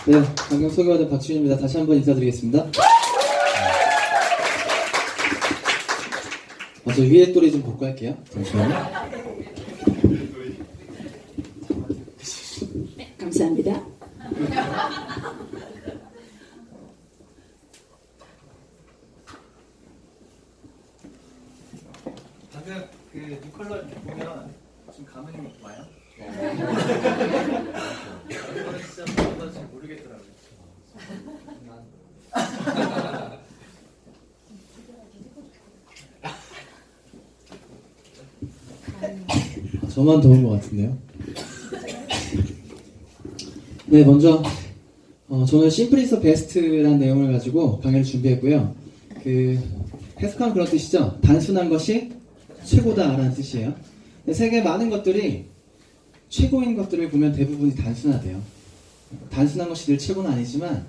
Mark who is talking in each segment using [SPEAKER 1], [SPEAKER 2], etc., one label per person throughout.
[SPEAKER 1] 네, 방금 소개받은 박지윤입니다. 다시 한번 인사드리겠습니다. 저 위에 또리 좀 복구 할게요. 잠시만요.
[SPEAKER 2] 네, 감사합니다.
[SPEAKER 1] 방금 그 뉴컬러 보면 좀 감흥이 와요? 이거는 진짜 저도 잘 모르겠더라고요. 저만 더운 것 같은데요. 네, 먼저 저는 심플 이즈 베스트라는 내용을 가지고 강의를 준비했고요. 해석하면 그런 뜻이죠. 단순한 것이 최고다라는 뜻이에요. 세계 많은 것들이 최고인 것들을 보면 대부분이 단순하대요. 단순한 것이 늘 최고는 아니지만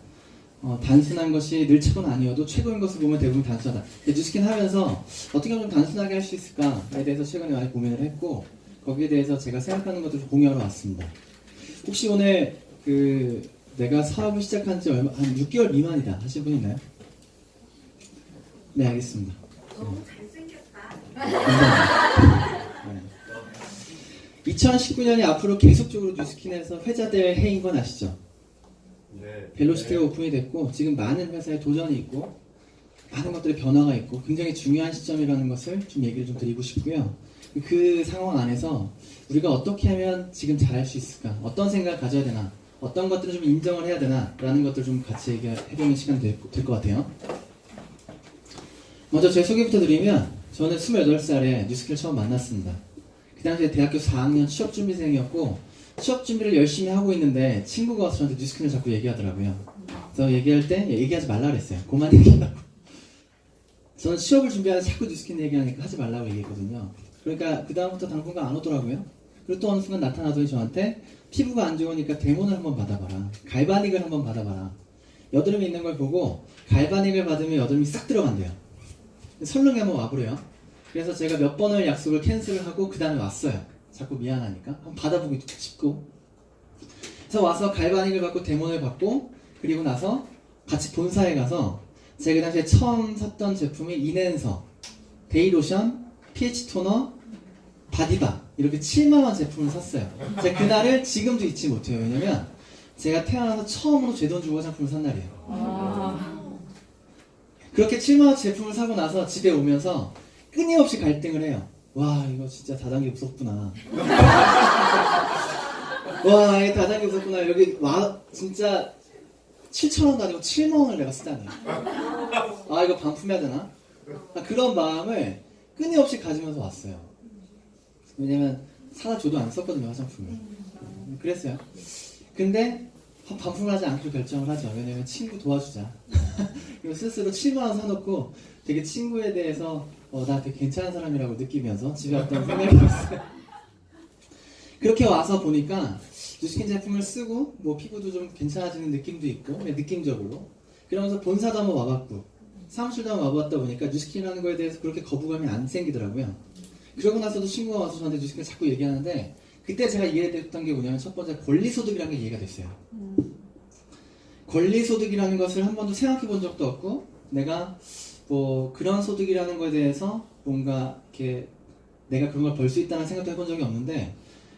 [SPEAKER 1] 단순한 것이 늘 최고는 아니어도 최고인 것을 보면 대부분 단순하다. 뉴스킨 하면서 어떻게 하면 좀 단순하게 할 수 있을까에 대해서 최근에 많이 고민을 했고, 거기에 대해서 제가 생각하는 것들을 공유하러 왔습니다. 혹시 오늘 내가 사업을 시작한 지 한 6개월 미만이다 하신 분 있나요? 네, 알겠습니다.
[SPEAKER 3] 너무 잘생겼다.
[SPEAKER 1] 감사합니다. 네. 2019년이 앞으로 계속적으로 뉴스킨에서 회자될 해인 건 아시죠?
[SPEAKER 4] 네.
[SPEAKER 1] 벨로시티가 오픈이 됐고 지금 많은 회사에 도전이 있고 많은 것들의 변화가 있고 굉장히 중요한 시점이라는 것을 좀 얘기를 좀 드리고 싶고요. 그 상황 안에서 우리가 어떻게 하면 지금 잘할 수 있을까? 어떤 생각을 가져야 되나? 어떤 것들을 좀 인정을 해야 되나? 라는 것들 좀 같이 얘기해보는 시간이 될 것 같아요. 먼저 제 소개부터 드리면 저는 28살에 뉴스킨을 처음 만났습니다. 그 당시에 대학교 4학년 취업준비생이었고 취업 준비를 열심히 하고 있는데 친구가 와서 저한테 뉴스킨을 자꾸 얘기하더라고요. 그래서 얘기할 때 얘기하지 말라 그랬어요. 그만 얘기하라고. 저는 취업을 준비하면서 자꾸 뉴스킨 얘기하니까 하지 말라고 얘기했거든요. 그러니까 그 다음부터 당분간 안 오더라고요. 그리고 또 어느 순간 나타나더니 저한테 피부가 안 좋으니까 데모를 한번 받아봐라. 갈바닉을 한번 받아봐라. 여드름이 있는 걸 보고 갈바닉을 받으면 여드름이 싹 들어간대요. 설렁이 한번 와보래요. 그래서 제가 몇 번을 약속을 캔슬을 하고 그 다음에 왔어요. 자꾸 미안하니까 한번 받아보고 싶고. 그래서 와서 갈바닉을 받고 데모를 받고, 그리고 나서 같이 본사에 가서 제가 그 당시에 처음 샀던 제품이 이넨서, 데이로션, pH 토너, 바디바 이렇게 7만원 제품을 샀어요. 제가 그날을 지금도 잊지 못해요. 왜냐면 제가 태어나서 처음으로 제 돈 주고 화장품을 산 날이에요. 그렇게 7만원 제품을 사고 나서 집에 오면서 끊임없이 갈등을 해요. 와, 이거 진짜 다단계 무섭구나. 와, 이거 다단계 무섭구나. 여기 와, 진짜 7,000원도 아니고 7만원을 내가 쓰다니. 아, 이거 반품해야 되나? 그런 마음을 끊임없이 가지면서 왔어요. 왜냐면 사다 줘도 안 썼거든요, 화장품을. 그랬어요. 근데 반품을 하지 않기로 결정을 하죠. 왜냐면 친구 도와주자. 그리고 스스로 7만원 사놓고 되게 친구에 대해서 나 되게 괜찮은 사람이라고 느끼면서 집에 왔던 생각이 있어요. 그렇게 와서 보니까 뉴스킨 제품을 쓰고 뭐 피부도 좀 괜찮아지는 느낌도 있고 그냥 느낌적으로 그러면서 본사도 한번 와봤고 사무실도 한번 와봤다 보니까 뉴스킨이라는 거에 대해서 그렇게 거부감이 안 생기더라고요. 그러고 나서도 친구가 와서 저한테 뉴스킨을 자꾸 얘기하는데 그때 제가 이해됐던 게 뭐냐면 첫 번째 권리소득이라는 게 이해가 됐어요. 권리소득이라는 것을 한 번도 생각해 본 적도 없고 내가 뭐 그런 소득이라는 거에 대해서 뭔가 이렇게 내가 그런 걸 벌 수 있다는 생각도 해본 적이 없는데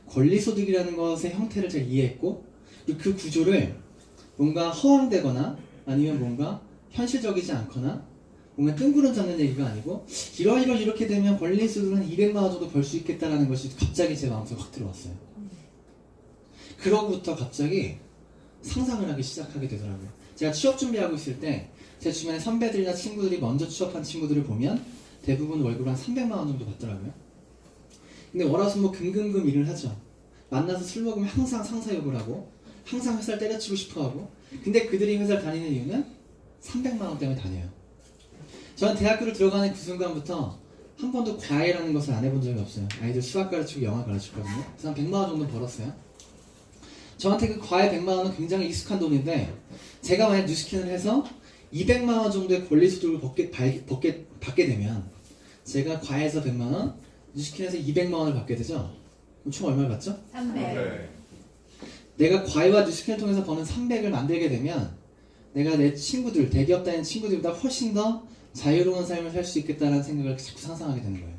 [SPEAKER 1] 권리소득이라는 것의 형태를 제가 이해했고 그리고 그 구조를 뭔가 허황되거나 아니면 뭔가 현실적이지 않거나 뭔가 뜬구름 잡는 얘기가 아니고 이렇게 되면 권리소득을 한 200만 원 정도 벌 수 있겠다라는 것이 갑자기 제 마음속에 확 들어왔어요. 그러고부터 갑자기 상상을 하기 시작하게 되더라고요. 제가 취업 준비하고 있을 때 제 주변에 선배들이나 친구들이 먼저 취업한 친구들을 보면 대부분 월급을 한 300만 원 정도 받더라고요. 근데 월화수목 금금금 일을 하죠. 만나서 술 먹으면 항상 상사 욕을 하고 항상 회사를 때려치고 싶어하고 근데 그들이 회사를 다니는 이유는 300만 원 때문에 다녀요. 저는 대학교를 들어가는 그 순간부터 한 번도 과외라는 것을 안 해본 적이 없어요. 아이들 수학 가르치고 영어 가르쳤거든요. 그래서 한 100만 원 정도 벌었어요. 저한테 그 과외 100만 원은 굉장히 익숙한 돈인데 제가 만약 뉴스킨을 해서 200만 원 정도의 권리소득을 받게 되면 제가 과외에서 100만 원, 뉴스킨에서 200만 원을 받게 되죠? 그럼 총 얼마를 받죠?
[SPEAKER 3] 300.
[SPEAKER 1] 내가 과외와 뉴스킨을 통해서 버는 300을 만들게 되면 내가 내 친구들, 대기업 다니는 친구들보다 훨씬 더 자유로운 삶을 살 수 있겠다는 생각을 자꾸 상상하게 되는 거예요.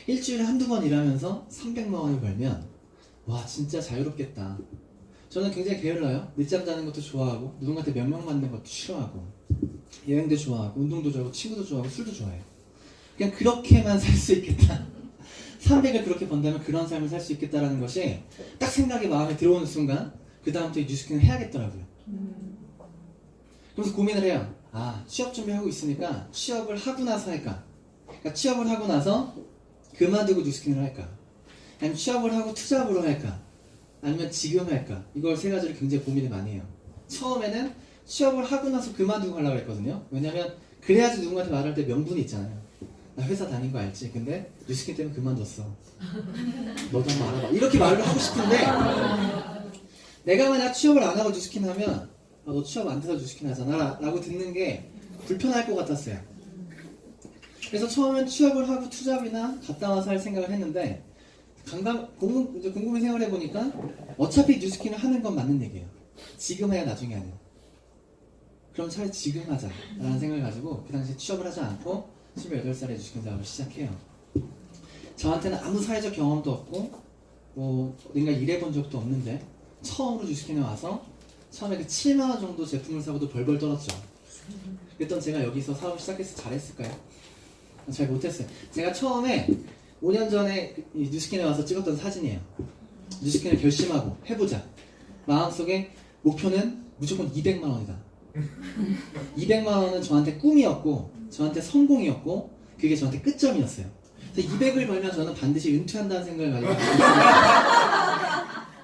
[SPEAKER 1] 일주일에 한두 번 일하면서 300만 원을 벌면 와 진짜 자유롭겠다. 저는 굉장히 게을러요. 늦잠 자는 것도 좋아하고 누군가한테 명령 받는 것도 싫어하고 여행도 좋아하고 운동도 좋아하고 친구도 좋아하고 술도 좋아해요. 그냥 그렇게만 살 수 있겠다. 300을 그렇게 번다면 그런 삶을 살 수 있겠다라는 것이 딱 생각이 마음에 들어오는 순간 그 다음부터 뉴스킨을 해야겠더라고요. 그래서 고민을 해요. 아, 취업 준비하고 있으니까 취업을 하고 나서 할까? 그러니까 취업을 하고 나서 그만두고 뉴스킨을 할까? 아니면 취업을 하고 투잡으로 할까? 아니면 지금 할까? 이걸 세 가지를 굉장히 고민을 많이 해요. 처음에는 취업을 하고 나서 그만두고 하려고 했거든요. 왜냐면 그래야지 누군가한테 말할 때 명분이 있잖아요. 나 회사 다닌 거 알지? 근데 뉴스킨 때문에 그만뒀어. 너도 한번 알아봐. 이렇게 말을 하고 싶은데 내가 만약 취업을 안 하고 뉴스킨 하면 아, 너 취업 안 돼서 뉴스킨 하잖아 라고 듣는 게 불편할 것 같았어요. 그래서 처음엔 취업을 하고 투잡이나 갔다 와서 할 생각을 했는데 곰곰이 생각을 해보니까 어차피 뉴스킨을 하는 건 맞는 얘기예요. 지금 해야 나중에 아니야. 그럼 차라리 지금 하자 라는 생각을 가지고 그 당시에 취업을 하지 않고 28살에 뉴스킨 작업을 시작해요. 저한테는 아무 사회적 경험도 없고 뭐 어딘가 일해본 적도 없는데 처음으로 뉴스킨에 와서 처음에 그 7만원 정도 제품을 사고도 벌벌 떨었죠. 그랬던 제가 여기서 사업을 시작해서 잘했을까요? 잘 못했어요. 제가 처음에 5년 전에 이 뉴스킨에 와서 찍었던 사진이에요. 뉴스킨을 결심하고 해보자. 마음속에 목표는 무조건 200만 원이다. 200만 원은 저한테 꿈이었고 저한테 성공이었고 그게 저한테 끝점이었어요. 그래서 200을 벌면 저는 반드시 은퇴한다는 생각을 가지고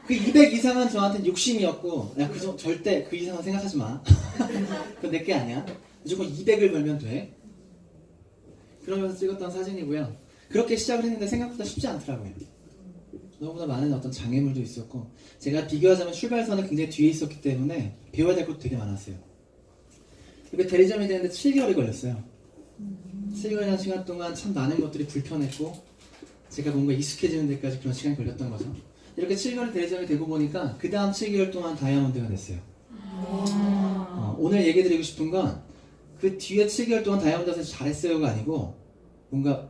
[SPEAKER 1] 그 200 이상은 저한테 욕심이었고 야, 절대 그 이상은 생각하지 마. 그건 내게 아니야. 무조건 200을 벌면 돼. 그러면서 찍었던 사진이고요. 그렇게 시작을 했는데 생각보다 쉽지 않더라고요. 너무나 많은 어떤 장애물도 있었고 제가 비교하자면 출발선은 굉장히 뒤에 있었기 때문에 배워야 될 것도 되게 많았어요. 이게 대리점이 되는데 7개월이 걸렸어요. 7개월이라는 시간 동안 참 많은 것들이 불편했고 제가 뭔가 익숙해지는 데까지 그런 시간이 걸렸던 거죠. 이렇게 7개월의 대리점이 되고 보니까 그 다음 7개월 동안 다이아몬드가 됐어요. 오늘 얘기 드리고 싶은 건 그 뒤에 7개월 동안 다이아몬드에서 잘했어요가 아니고 뭔가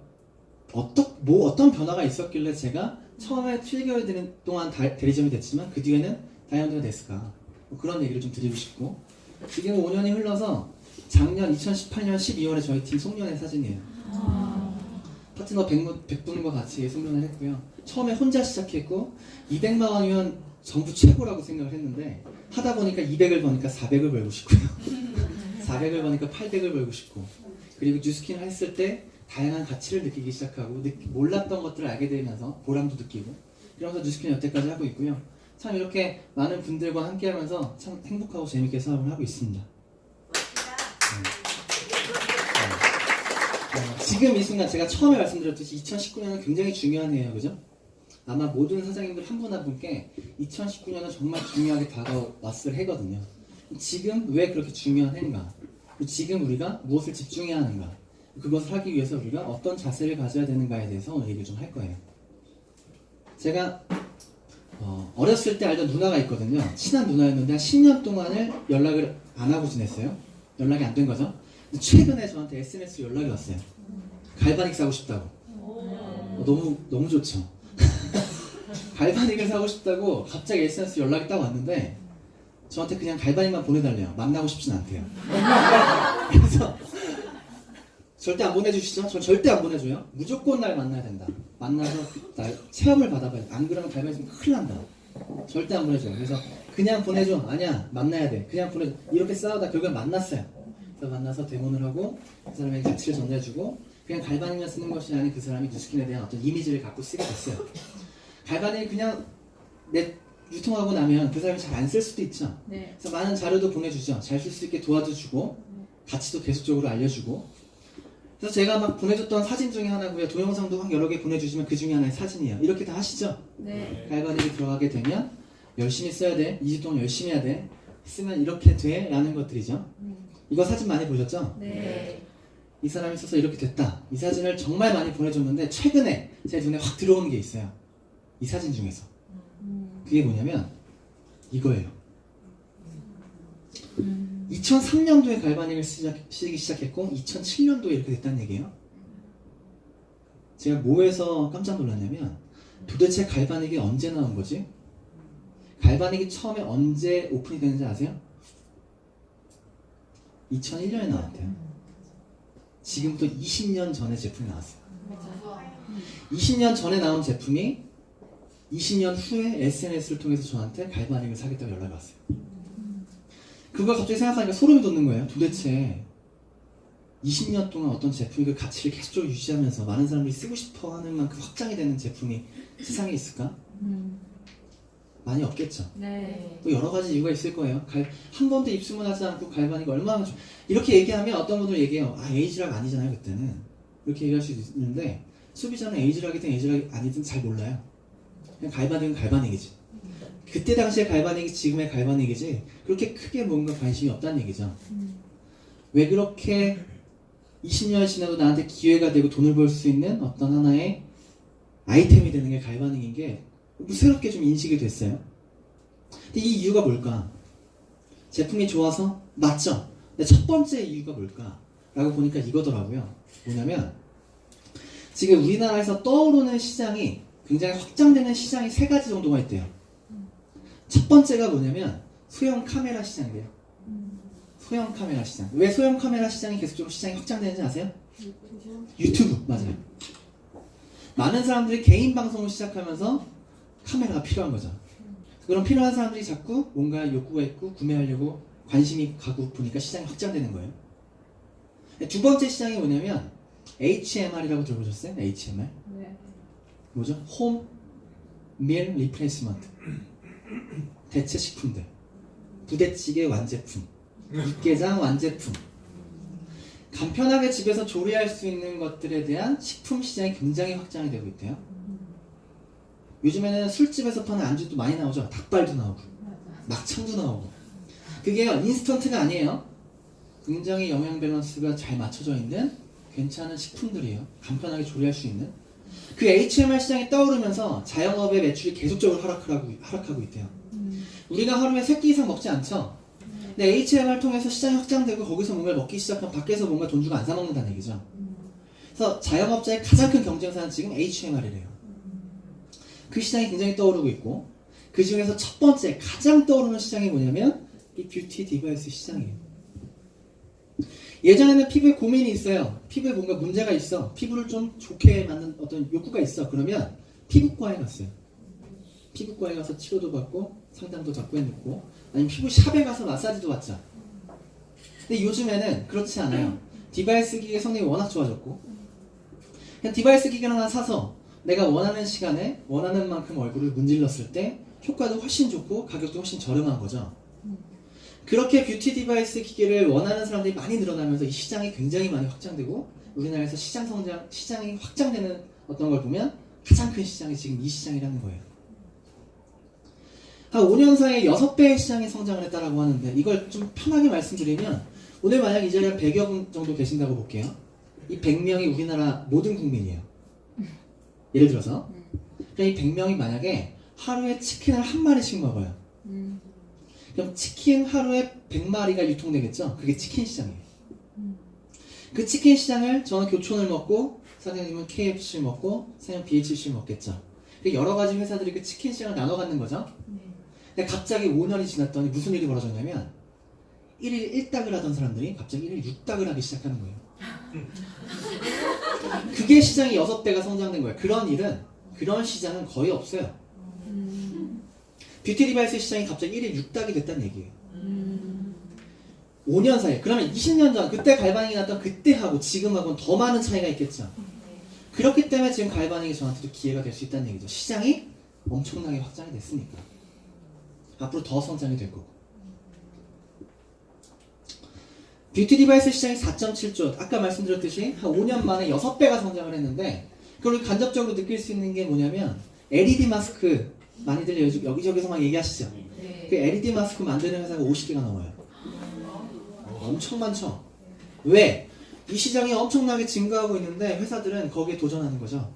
[SPEAKER 1] 어떤 변화가 있었길래 제가 처음에 7개월 되는 동안 대리점이 됐지만 그 뒤에는 다이아몬드가 됐을까 뭐 그런 얘기를 좀 드리고 싶고 지금 5년이 흘러서 작년 2018년 12월에 저희 팀 송년회 사진이에요. 파트너 100분과 같이 송년회를 했고요. 처음에 혼자 시작했고 200만 원이면 전부 최고라고 생각을 했는데 하다 보니까 200을 버니까 400을 벌고 싶고요. 400을 버니까 800을 벌고 싶고 그리고 뉴스킨을 했을 때 다양한 가치를 느끼기 시작하고 몰랐던 것들을 알게 되면서 보람도 느끼고 이러면서 뉴스킨 여태까지 하고 있고요. 참 이렇게 많은 분들과 함께 하면서 참 행복하고 재밌게 사업을 하고 있습니다. 지금 이 순간 제가 처음에 말씀드렸듯이 2019년은 굉장히 중요한 해예요. 그죠? 아마 모든 사장님들 한 분 한 분께 2019년은 정말 중요하게 다가왔을 해거든요. 지금 왜 그렇게 중요한 해인가? 지금 우리가 무엇을 집중해야 하는가? 그것을 하기 위해서 우리가 어떤 자세를 가져야 되는가에 대해서 오늘 얘기를 좀 할 거예요. 제가 어렸을 때 알던 누나가 있거든요. 친한 누나였는데 한 10년 동안을 연락을 안 하고 지냈어요. 연락이 안 된 거죠. 최근에 저한테 SMS 연락이 왔어요. 갈바닉 사고 싶다고. 너무 좋죠. 갈바닉을 사고 싶다고 갑자기 SNS 연락이 딱 왔는데 저한테 그냥 갈바닉만 보내달래요. 만나고 싶진 않대요. 그래서 절대 안 보내주시죠? 전 절대 안 보내줘요. 무조건 날 만나야 된다. 만나서 날 체험을 받아봐야 돼. 안 그러면 갈바닉 있으면 큰일 난다. 절대 안 보내줘요. 그래서 그냥 보내줘. 아니야, 만나야 돼. 그냥 보내줘. 이렇게 싸우다 결국엔 만났어요. 그래서 만나서 데모를 하고 그 사람에게 가치를 전해주고 그냥 갈바닉만 쓰는 것이 아닌 그 사람이 뉴스킨에 대한 어떤 이미지를 갖고 쓰게 됐어요. 갈바닉이 그냥 유통하고 나면 그 사람이 잘 안 쓸 수도 있죠. 네. 그래서 많은 자료도 보내주죠. 잘 쓸 수 있게 도와주고 가치도 계속적으로 알려주고 그래서 제가 막 보내줬던 사진 중에 하나고요. 동영상도 막 여러 개 보내주시면 그 중에 하나의 사진이에요. 이렇게 다 하시죠? 네. 갈바닉이 들어가게 되면 열심히 써야 돼. 2주 동안 열심히 해야 돼. 쓰면 이렇게 돼. 라는 것들이죠. 이거 사진 많이 보셨죠? 네. 이 사람이 써서 이렇게 됐다. 이 사진을 정말 많이 보내줬는데 최근에 제 눈에 확 들어오는 게 있어요. 이 사진 중에서. 그게 뭐냐면 이거예요. 2003년도에 갈바닉을 쓰기 시작했고 2007년도에 이렇게 됐다는 얘기예요. 제가 뭐에서 깜짝 놀랐냐면 도대체 갈바닉이 언제 나온 거지? 갈바닉이 처음에 언제 오픈이 되는지 아세요? 2001년에 나왔대요. 지금부터 20년 전에 제품이 나왔어요. 20년 전에 나온 제품이 20년 후에 SNS를 통해서 저한테 갈바닉을 사겠다고 연락이 왔어요. 그걸 갑자기 생각하니까 소름이 돋는 거예요. 도대체 20년 동안 어떤 제품이 그 가치를 계속적으로 유지하면서 많은 사람들이 쓰고 싶어 하는 만큼 확장이 되는 제품이 세상에 있을까? 많이 없겠죠.
[SPEAKER 2] 네.
[SPEAKER 1] 또 여러 가지 이유가 있을 거예요. 한 번도 입수만 하지 않고 갈바닉이 얼마나 이렇게 얘기하면 어떤 분들 얘기해요. 아, 에이지락 아니잖아요, 그때는. 이렇게 얘기할 수 있는데 소비자는 에이지락이든 에이지락이 아니든 잘 몰라요. 그냥 갈바닉은 갈바닉이지. 그때 당시에 갈바닉이 지금의 갈바닉이지 그렇게 크게 뭔가 관심이 없다는 얘기죠. 왜 그렇게 20년이 지나도 나한테 기회가 되고 돈을 벌 수 있는 어떤 하나의 아이템이 되는 게 갈바닉인 게 새롭게 좀 인식이 됐어요. 근데 이 이유가 뭘까? 제품이 좋아서? 맞죠? 근데 첫 번째 이유가 뭘까? 라고 보니까 이거더라고요. 뭐냐면 지금 우리나라에서 떠오르는 시장이 굉장히 확장되는 시장이 세 가지 정도가 있대요. 첫 번째가 뭐냐면 소형 카메라 시장이래요. 소형 카메라 시장. 왜 소형 카메라 시장이 계속적으로 시장이 확장되는지 아세요? 유튜브. 맞아요. 많은 사람들이 개인 방송을 시작하면서 카메라가 필요한 거죠. 그럼 필요한 사람들이 자꾸 뭔가 욕구가 있고 구매하려고 관심이 가고 보니까 시장이 확장되는 거예요. 두 번째 시장이 뭐냐면 HMR이라고 들어보셨어요? HMR?
[SPEAKER 2] 네.
[SPEAKER 1] 뭐죠? 홈 밀 리플레이스먼트. 대체 식품들. 부대찌개 완제품. 육개장 완제품. 간편하게 집에서 조리할 수 있는 것들에 대한 식품 시장이 굉장히 확장이 되고 있대요. 요즘에는 술집에서 파는 안주도 많이 나오죠. 닭발도 나오고 막창도 나오고. 그게 인스턴트가 아니에요. 굉장히 영양 밸런스가 잘 맞춰져 있는 괜찮은 식품들이에요. 간편하게 조리할 수 있는. 그 HMR 시장이 떠오르면서 자영업의 매출이 계속적으로 하락하고 있대요. 우리가 하루에 3끼 이상 먹지 않죠? 근데 HMR 통해서 시장이 확장되고 거기서 뭔가를 먹기 시작하면 밖에서 뭔가 돈 주고 안 사 먹는다는 얘기죠. 그래서 자영업자의 가장 큰 경쟁사는 지금 HMR이래요. 그 시장이 굉장히 떠오르고 있고 그 중에서 첫 번째 가장 떠오르는 시장이 뭐냐면 이 뷰티 디바이스 시장이에요. 예전에는 피부에 고민이 있어요. 피부에 뭔가 문제가 있어. 피부를 좀 좋게 만든 어떤 욕구가 있어. 그러면 피부과에 갔어요. 피부과에 가서 치료도 받고 상담도 받고 해놓고 아니면 피부 샵에 가서 마사지도 받자. 근데 요즘에는 그렇지 않아요. 디바이스 기계 성능이 워낙 좋아졌고 그냥 디바이스 기계를 하나 사서 내가 원하는 시간에 원하는 만큼 얼굴을 문질렀을 때 효과도 훨씬 좋고 가격도 훨씬 저렴한 거죠. 그렇게 뷰티 디바이스 기계를 원하는 사람들이 많이 늘어나면서 이 시장이 굉장히 많이 확장되고 우리나라에서 시장이 확장되는 어떤 걸 보면 가장 큰 시장이 지금 이 시장이라는 거예요. 한 5년 사이에 6배의 시장이 성장을 했다라고 하는데 이걸 좀 편하게 말씀드리면 오늘 만약 이 자리에 100여 분 정도 계신다고 볼게요. 이 100명이 우리나라 모든 국민이에요. 예를 들어서 그럼 이 100명이 만약에 하루에 치킨을 한 마리씩 먹어요. 그럼 치킨 하루에 100마리가 유통되겠죠? 그게 치킨 시장이에요. 그 치킨 시장을 저는 교촌을 먹고 사장님은 KFC를 먹고 사장님은 BHC를 먹겠죠. 여러 가지 회사들이 그 치킨 시장을 나눠 갖는 거죠. 근데 갑자기 5년이 지났더니 무슨 일이 벌어졌냐면 1일 1닭을 하던 사람들이 갑자기 1일 6닭을 하기 시작하는 거예요. 그게 시장이 6배가 성장된 거예요. 그런 시장은 거의 없어요. 뷰티 디바이스 시장이 갑자기 1일 6닭이 됐다는 얘기예요. 5년 사이에. 그러면 20년 전 그때 갈바닉이 났던 그때하고 지금하고는 더 많은 차이가 있겠죠. 그렇기 때문에 지금 갈바닉이 저한테도 기회가 될 수 있다는 얘기죠. 시장이 엄청나게 확장이 됐으니까. 앞으로 더 성장이 될 거고. 뷰티 디바이스 시장이 4.7조. 아까 말씀드렸듯이 한 5년 만에 6배가 성장을 했는데 그걸 간접적으로 느낄 수 있는 게 뭐냐면 LED 마스크 많이들 여기저기서 막 얘기하시죠. 그 LED 마스크 만드는 회사가 50개가 넘어요. 엄청 많죠. 왜? 이 시장이 엄청나게 증가하고 있는데 회사들은 거기에 도전하는 거죠.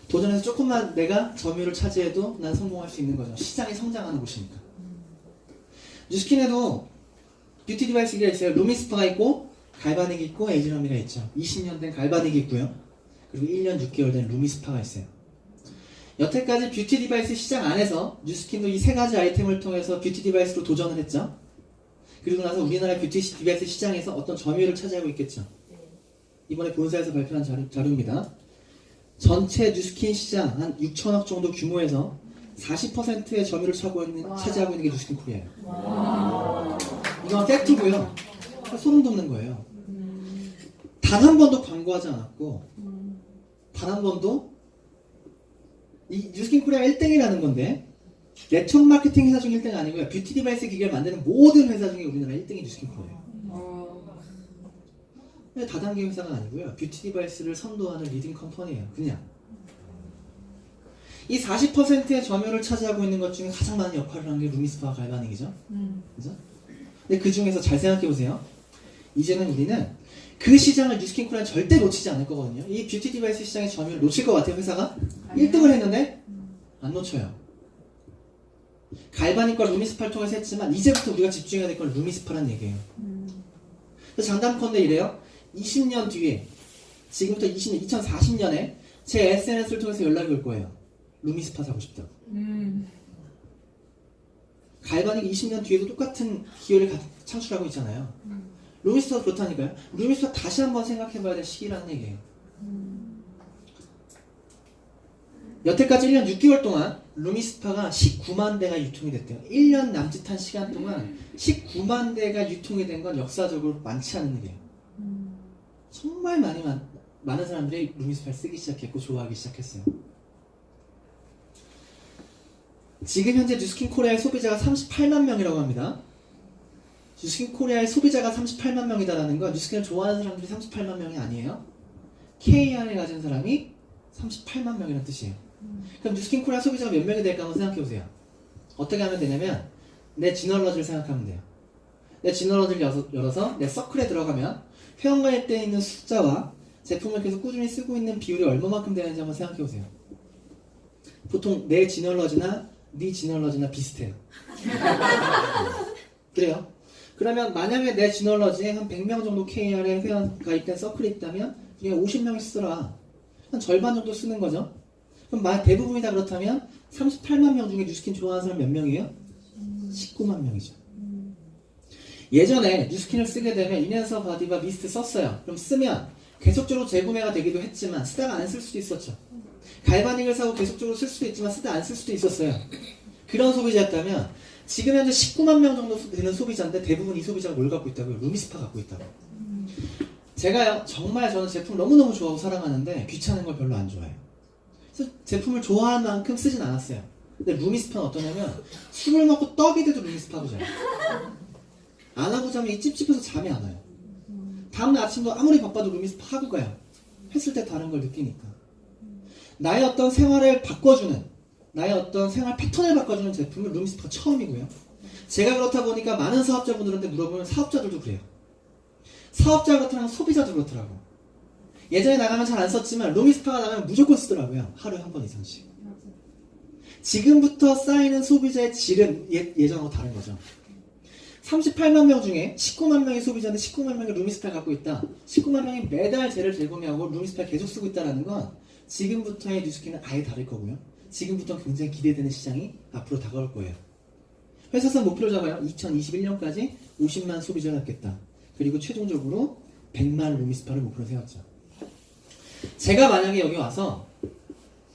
[SPEAKER 1] 도전해서 조금만 내가 점유율을 차지해도 난 성공할 수 있는 거죠. 시장이 성장하는 곳이니까. 뉴스킨에도 뷰티 디바이스가 있어요. 루미스파가 있고 갈바닉이 있고 에이즈러미가 있죠. 20년 된 갈바닉이 있고요. 그리고 1년 6개월 된 루미스파가 있어요. 여태까지 뷰티 디바이스 시장 안에서 뉴스킨도 이 세 가지 아이템을 통해서 뷰티 디바이스로 도전을 했죠. 그리고 나서 우리나라 뷰티 디바이스 시장에서 어떤 점유율을 차지하고 있겠죠. 이번에 본사에서 발표한 자료입니다. 전체 뉴스킨 시장 한 6천억 정도 규모에서 40%의 점유율을 차지하고 있는 게 뉴스킨 코리아예요. 이건 팩트고요. 소름 돋는 거예요. 단 한 번도 광고하지 않았고 단 한 번도 이 뉴스킨 코리아가 1등이라는 건데 네트워크 마케팅 회사 중 1등이 아니고요. 뷰티 디바이스 기계를 만드는 모든 회사 중에 우리나라 1등이 뉴스킨 코리아예요. 다단계 회사가 아니고요. 뷰티 디바이스를 선도하는 리딩 컴퍼니예요. 그냥 이 40%의 점유율을 차지하고 있는 것 중에 가장 많은 역할을 하는 게 루미스파와 갈바닉이죠. 그죠? 근데 그 중에서 잘 생각해 보세요. 이제는 우리는 그 시장을 뉴스킨 코리아는 절대 놓치지 않을 거거든요. 이 뷰티 디바이스 시장의 점유율을 놓칠 것 같아요. 회사가 1등을 했는데 안 놓쳐요. 갈바닉과 루미스파를 통해서 했지만 이제부터 우리가 집중해야 될 건 루미스파란 얘기예요. 그래서 장담컨대 이래요. 20년 뒤에 지금부터 2040년에 제 SNS를 통해서 연락이 올 거예요. 루미스파 사고 싶다고. 갈바닉이 20년 뒤에도 똑같은 기회를 창출하고 있잖아요. 루미스파도 그렇다니까요. 루미스파 다시 한번 생각해봐야 될 시기라는 얘기예요. 여태까지 1년 6개월 동안 루미스파가 19만 대가 유통이 됐대요. 1년 남짓한 시간 동안 19만 대가 유통이 된 건 역사적으로 많지 않은 일이에요. 정말 많은 사람들이 루미스파를 쓰기 시작했고 좋아하기 시작했어요. 지금 현재 뉴스킨 코리아의 소비자가 38만 명이라고 합니다. 뉴스킨 코리아의 소비자가 38만 명이다라는 건 뉴스킨을 좋아하는 사람들이 38만 명이 아니에요. KR을 가진 사람이 38만 명이라는 뜻이에요. 그럼 뉴스킨 코리아 소비자가 몇 명이 될까 한번 생각해보세요. 어떻게 하면 되냐면 내 지널러지를 생각하면 돼요. 내 지널러지를 열어서 내 서클에 들어가면 회원가입되어 있는 숫자와 제품을 계속 꾸준히 쓰고 있는 비율이 얼마만큼 되는지 한번 생각해보세요. 보통 내 지널러지나 네 지널러지나 비슷해요. 그래요? 그러면 만약에 내 지널러지에 한 100명 정도 KR에 회원 가입된 서클이 있다면 그게 50명이 쓰더라. 한 절반 정도 쓰는 거죠. 그럼 대부분이 다 그렇다면 38만 명 중에 뉴스킨 좋아하는 사람 몇 명이에요? 19만 명이죠. 예전에 뉴스킨을 쓰게 되면 이낸서 바디바 미스트 썼어요. 그럼 쓰면 계속적으로 재구매가 되기도 했지만 쓰다가 안 쓸 수도 있었죠. 갈바닉을 사고 계속적으로 쓸 수도 있지만 쓰다 안 쓸 수도 있었어요. 그런 소비자였다면 지금 현재 19만 명 정도 되는 소비자인데 대부분 이 소비자가 뭘 갖고 있다고요? 루미스파 갖고 있다고. 제가요 정말 저는 제품 너무너무 좋아하고 사랑하는데 귀찮은 걸 별로 안 좋아해요. 그래서 제품을 좋아하는 만큼 쓰진 않았어요. 근데 루미스파는 어떠냐면 술을 먹고 떡이 돼도 루미스파 하고 자요. 안 하고 자면 이 찝찝해서 잠이 안 와요. 다음날 아침도 아무리 바빠도 루미스파 하고 가요. 했을 때 다른 걸 느끼니까. 나의 어떤 생활을 바꿔주는, 나의 어떤 생활 패턴을 바꿔주는 제품은 루미스파가 처음이고요. 제가 그렇다 보니까 많은 사업자분들한테 물어보면 사업자들도 그래요. 사업자가 그렇더라고 소비자도 그렇더라고. 예전에 나가면 잘 안 썼지만 루미스파가 나가면 무조건 쓰더라고요. 하루에 한 번 이상씩. 지금부터 쌓이는 소비자의 질은 예전하고 다른 거죠. 38만 명 중에 19만 명의 소비자인데 19만 명이 루미스파를 갖고 있다. 19만 명이 매달 쟤를 재구매하고 루미스파를 계속 쓰고 있다는 건 지금부터의 뉴스킨은 아예 다를 거고요. 지금부터 굉장히 기대되는 시장이 앞으로 다가올 거예요. 회사에서 목표를 잡아요. 2021년까지 50만 소비자를 갖겠다. 그리고 최종적으로 100만 루미스파를 목표로 세웠죠. 제가 만약에 여기 와서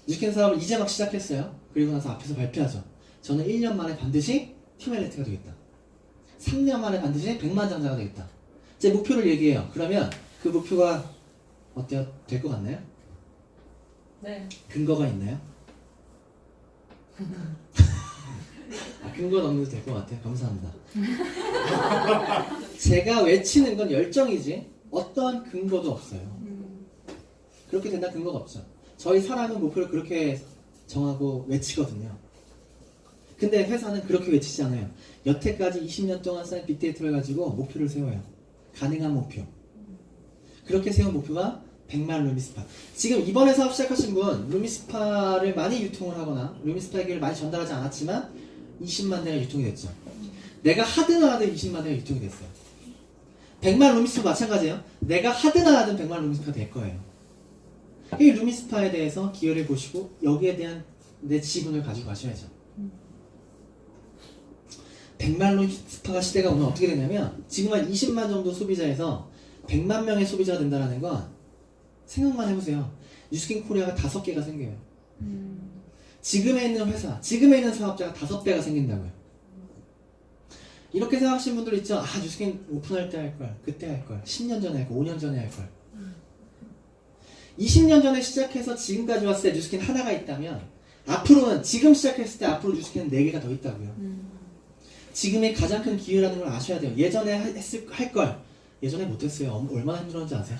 [SPEAKER 1] 뉴스킨 사업을 이제 막 시작했어요. 그리고 나서 앞에서 발표하죠. 저는 1년 만에 반드시 티멜리트가 되겠다. 3년 만에 반드시 100만 장자가 되겠다. 제 목표를 얘기해요. 그러면 그 목표가 어때요? 될 것 같나요?
[SPEAKER 2] 네.
[SPEAKER 1] 근거가 있나요? 근거는 없는데 될 것 같아요. 감사합니다. 제가 외치는 건 열정이지 어떠한 근거도 없어요. 그렇게 된다 근거가 없죠. 저희 사람은 목표를 그렇게 정하고 외치거든요. 근데 회사는 그렇게 외치지 않아요. 여태까지 20년 동안 쌓인 빅데이터를 가지고 목표를 세워요. 가능한 목표. 그렇게 세운 목표가 100만 루미스파. 지금 이번에 사업 시작하신 분 루미스파를 많이 유통을 하거나 루미스파 얘기를 많이 전달하지 않았지만 20만 대가 유통이 됐죠. 내가 하든 안 하든 20만 대가 유통이 됐어요. 100만 루미스파 마찬가지예요. 내가 하든 안 하든 100만 루미스파 될 거예요. 이 루미스파에 대해서 기여를 보시고 여기에 대한 내 지분을 가지고 가셔야죠. 100만 루미스파가 시대가 오늘 어떻게 되냐면 지금 한 20만 정도 소비자에서 100만 명의 소비자가 된다는 건 생각만 해보세요. 뉴스킨 코리아가 5개가 생겨요. 지금에 있는 회사, 지금에 있는 사업자가 5배가 생긴다고요. 이렇게 생각하시는 분들 있죠. 아, 뉴스킨 오픈할 때 할 걸, 그때 할 걸, 10년 전에 할 걸, 5년 전에 할 걸. 20년 전에 시작해서 지금까지 왔을 때 뉴스킨 하나가 있다면 앞으로는 지금 시작했을 때 앞으로 뉴스킨은 4개가 더 있다고요. 지금의 가장 큰 기회라는 걸 아셔야 돼요. 예전에 할 걸 예전에 못했어요. 얼마나 힘들었는지 아세요?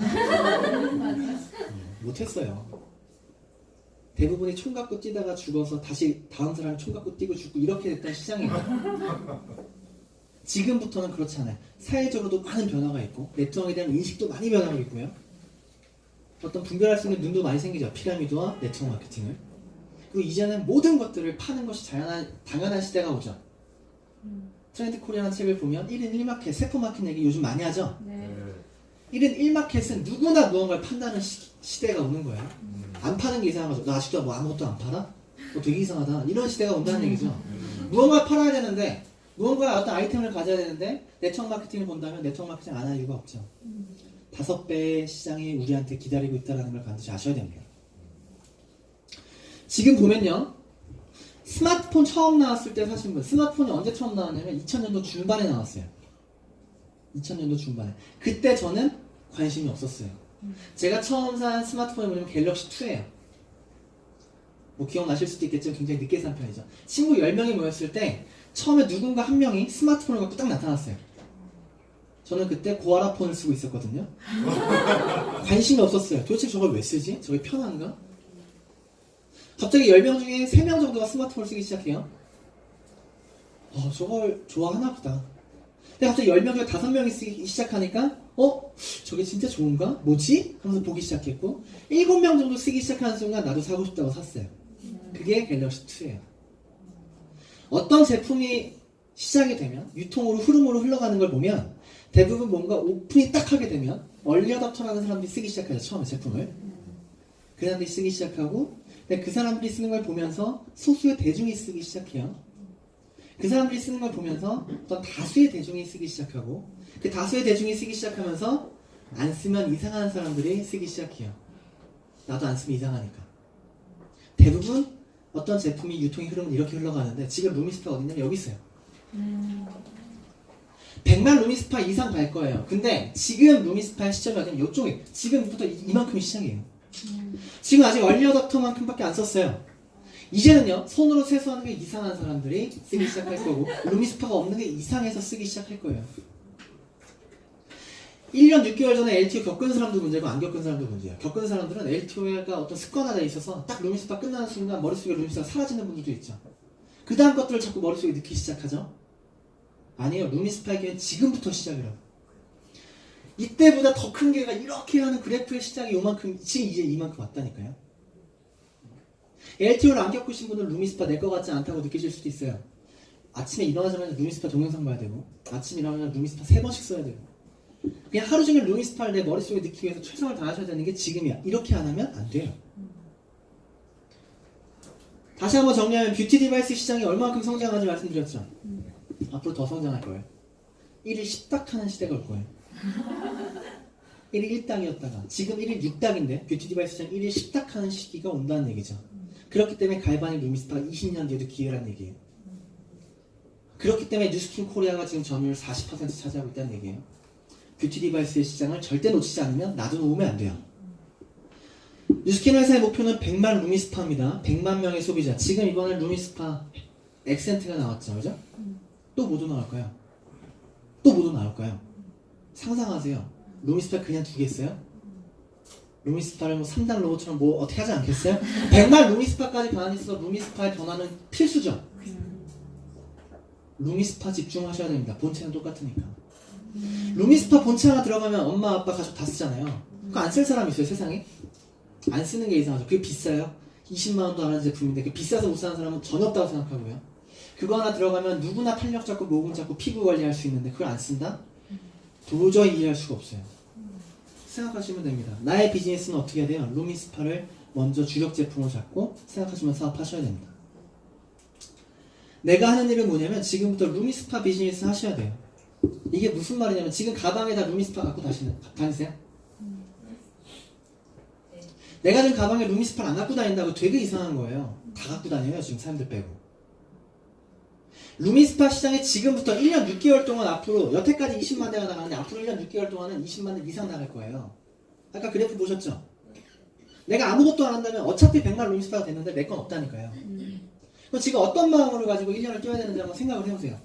[SPEAKER 1] 못했어요. 대부분이 총 갖고 뛰다가 죽어서 다시 다음 사람이 총 갖고 뛰고 죽고 이렇게 됐던 시장이에요. 지금부터는 그렇지 않아요. 사회적으로도 많은 변화가 있고 네트워크에 대한 인식도 많이 변하고 있고요. 어떤 분별할 수 있는 눈도 많이 생기죠. 피라미드와 네트워크 마케팅을. 그리고 이제는 모든 것들을 파는 것이 당연한 시대가 오죠. 트렌드 코리아라는 책을 보면 1인 1마켓, 세포 마켓 얘기 요즘 많이 하죠.
[SPEAKER 2] 네.
[SPEAKER 1] 1인 1마켓은 누구나 무언가를 판다는 시대가 오는 거예요. 안 파는 게 이상한 거죠. 나 아직도 뭐 아무것도 안 팔아? 되게 이상하다. 이런 시대가 온다는 얘기죠. 무언가를 팔아야 되는데 무언가 어떤 아이템을 가져야 되는데 네트워크 마케팅을 본다면 네트워크 마케팅 안 할 이유가 없죠. 5배의 시장이 우리한테 기다리고 있다는 걸 반드시 아셔야 됩니다. 지금 보면요. 스마트폰 처음 나왔을 때 사신 분, 스마트폰이 언제 처음 나왔냐면 2000년도 중반에 나왔어요. 2000년도 중반에. 그때 저는 관심이 없었어요. 제가 처음 산 스마트폰이 뭐냐면 갤럭시 2예요. 뭐 기억나실 수도 있겠지만 굉장히 늦게 산 편이죠. 친구 10명이 모였을 때 처음에 누군가 한 명이 스마트폰을 갖고 딱 나타났어요. 저는 그때 고아라폰을 쓰고 있었거든요. 관심이 없었어요. 도대체 저걸 왜 쓰지? 저게 편한가? 갑자기 10명 중에 3명 정도가 스마트폰을 쓰기 시작해요. 저걸 좋아하나 보다. 근데 갑자기 10명 중에 5명이 쓰기 시작하니까 저게 진짜 좋은가? 뭐지? 하면서 보기 시작했고 7명 정도 쓰기 시작하는 순간 나도 사고 싶다고 샀어요. 그게 갤럭시 2예요. 어떤 제품이 시작이 되면 유통으로 흐름으로 흘러가는 걸 보면 대부분 뭔가 오픈이 딱 하게 되면 얼리 어답터라는 사람들이 쓰기 시작하죠. 처음에 제품을. 그 사람들이 쓰기 시작하고 근데 그 사람들이 쓰는 걸 보면서 소수의 대중이 쓰기 시작해요. 그 사람들이 쓰는 걸 보면서 어떤 다수의 대중이 쓰기 시작하고 그 다수의 대중이 쓰기 시작하면서 안 쓰면 이상한 사람들이 쓰기 시작해요. 나도 안 쓰면 이상하니까. 대부분 어떤 제품이 유통의 흐름은 이렇게 흘러가는데 지금 루미스파가 어딨냐면 여기 있어요. 100만 루미스파 이상 갈 거예요. 근데 지금 루미스파의 시점이 어디냐면 이쪽에 지금부터 이만큼이 시작이에요. 지금 아직 얼리 어답터만큼밖에 안 썼어요. 이제는요 손으로 세수하는 게 이상한 사람들이 쓰기 시작할 거고 루미스파가 없는 게 이상해서 쓰기 시작할 거예요. 1년 6개월 전에 LTO 겪은 사람도 문제고 안 겪은 사람도 문제예요. 겪은 사람들은 LTO가 어떤 습관화되어 있어서 딱 루미스파 끝나는 순간 머릿속에 루미스파가 사라지는 분들도 있죠. 그 다음 것들을 자꾸 머릿속에 넣기 시작하죠. 아니에요. 루미스파의 기회는 지금부터 시작이라고. 이때보다 더 큰 기회가 이렇게 하는 그래프의 시작이 요만큼 지금 이제 이만큼 왔다니까요. LTO를 안 겪으신 분은 루미스파 내 것 같지 않다고 느끼실 수도 있어요. 아침에 일어나자마자 루미스파 동영상 봐야 되고 아침에 일어나자마자 루미스파 3번씩 써야 되고 그냥 하루 종일 루미스파를 내 머릿속에 넣기 위해서 최선을 다하셔야 되는 게 지금이야. 이렇게 안 하면 안 돼요. 다시 한번 정리하면 뷰티 디바이스 시장이 얼마만큼 성장하는지 말씀드렸죠. 앞으로 더 성장할 거예요. 1일 10닭 하는 시대가 올 거예요. 1일 1닭이었다가 지금 1일 6닭인데 뷰티 디바이스 시장 1일 10닭 하는 시기가 온다는 얘기죠. 그렇기 때문에 갈바닉 루미스파가 20년 뒤에도 기회라는 얘기예요. 그렇기 때문에 뉴스킨 코리아가 지금 점유율 40% 차지하고 있다는 얘기예요. 뷰티 디바이스의 시장을 절대 놓치지 않으면 놔두면 안 돼요. 뉴스킨 회사의 목표는 100만 루미스파입니다. 100만 명의 소비자. 지금 이번에 루미스파 엑센트가 나왔죠. 그죠? 또 뭐도 나올까요? 또 뭐도 나올까요? 상상하세요. 루미스파 그냥 두겠어요? 루미스파를 뭐 3단 로봇처럼 뭐 어떻게 하지 않겠어요? 100만 루미스파까지 가만히 있어서 루미스파의 변화는 필수죠. 루미스파 집중하셔야 됩니다. 본체는 똑같으니까. 루미스파 본체 하나 들어가면 엄마 아빠 가족 다 쓰잖아요. 그거 안 쓸 사람 있어요 세상에? 안 쓰는 게 이상하죠. 그게 비싸요. 20만 원도 안 하는 제품인데 그 비싸서 못 사는 사람은 전혀 없다고 생각하고요. 그거 하나 들어가면 누구나 탄력 잡고 모금 잡고 피부 관리할 수 있는데 그걸 안 쓴다? 도저히 이해할 수가 없어요. 생각하시면 됩니다. 나의 비즈니스는 어떻게 해야 돼요? 루미스파를 먼저 주력 제품으로 잡고 생각하시면서 사업하셔야 됩니다. 내가 하는 일은 뭐냐면 지금부터 루미스파 비즈니스 하셔야 돼요. 이게 무슨 말이냐면 지금 가방에다 루미스파 갖고 다니세요? 내가 지금 가방에 루미스파를 안 갖고 다닌다고 되게 이상한 거예요. 다 갖고 다녀요 지금 사람들 빼고. 루미스파 시장에 지금부터 1년 6개월 동안 앞으로 여태까지 20만 대가 나가는데 앞으로 1년 6개월 동안은 20만 대 이상 나갈 거예요. 아까 그래프 보셨죠? 내가 아무것도 안 한다면 어차피 100만 루미스파가 됐는데 내 건 없다니까요. 그럼 지금 어떤 마음으로 가지고 1년을 뛰어야 되는지 한번 생각을 해보세요.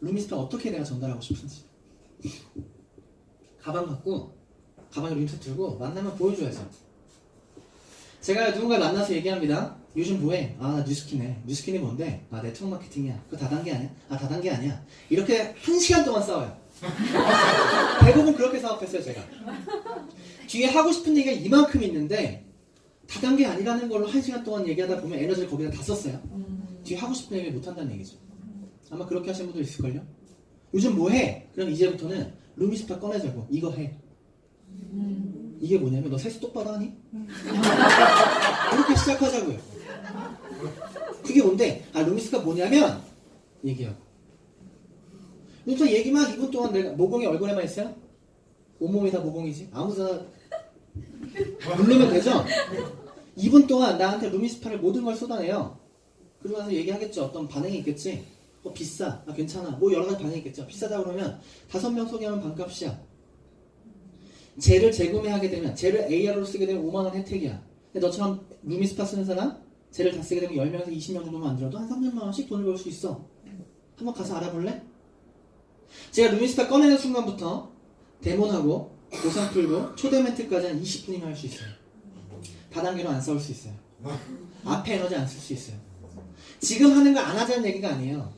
[SPEAKER 1] 루미스파 어떻게 내가 전달하고 싶은지. 가방 갖고 가방에 루미스파 들고 만나면 보여줘야죠. 제가 누군가 만나서 얘기합니다. 요즘 뭐해? 아, 나 뉴스킨해. 뉴스킨이 뭔데? 아, 네트워크 마케팅이야. 그거 다단계 아니야? 아, 다단계 아니야. 이렇게 1시간 동안 싸워요. 대부분 그렇게 사업했어요, 제가. 뒤에 하고 싶은 얘기가 이만큼 있는데 다단계 아니라는 걸로 1시간 동안 얘기하다 보면 에너지를 거기다 다 썼어요. 뒤에 하고 싶은 얘기 못 한다는 얘기죠. 아마 그렇게 하시는 분도 있을걸요? 요즘 뭐해? 그럼 이제부터는 루미스파 꺼내자고. 이거 해. 이게 뭐냐면 너 세수 똑바로 하니? 이렇게 시작하자고요. 그게 뭔데? 아, 루미스가 뭐냐면 얘기하고. 루미스가 얘기만 2분 동안 내가 모공이 얼굴에만 있어요? 온몸이 다 모공이지? 아무데나 누르면 되죠? 2분 동안 나한테 루미스파를 모든 걸 쏟아내요. 그러고 나서 얘기하겠죠. 어떤 반응이 있겠지? 비싸. 아, 괜찮아. 뭐 여러 가지 반응이 있겠죠. 비싸다 그러면 5명 소개하면 반값이야. 젤을 재구매하게 되면 젤을 AR로 쓰게 되면 5만원 혜택이야. 근데 너처럼 루미스파 쓰는 사람 젤을 다 쓰게 되면 10명에서 20명 정도만 만들어도 한 300만원씩 돈을 벌 수 있어. 한번 가서 알아볼래? 제가 루미스파 꺼내는 순간부터 데몬하고 보상 풀고 초대 멘트까지 한 20분이면 할 수 있어요. 다단계로 안 싸울 수 있어요. 앞에 에너지 안 쓸 수 있어요. 지금 하는 거 안 하자는 얘기가 아니에요.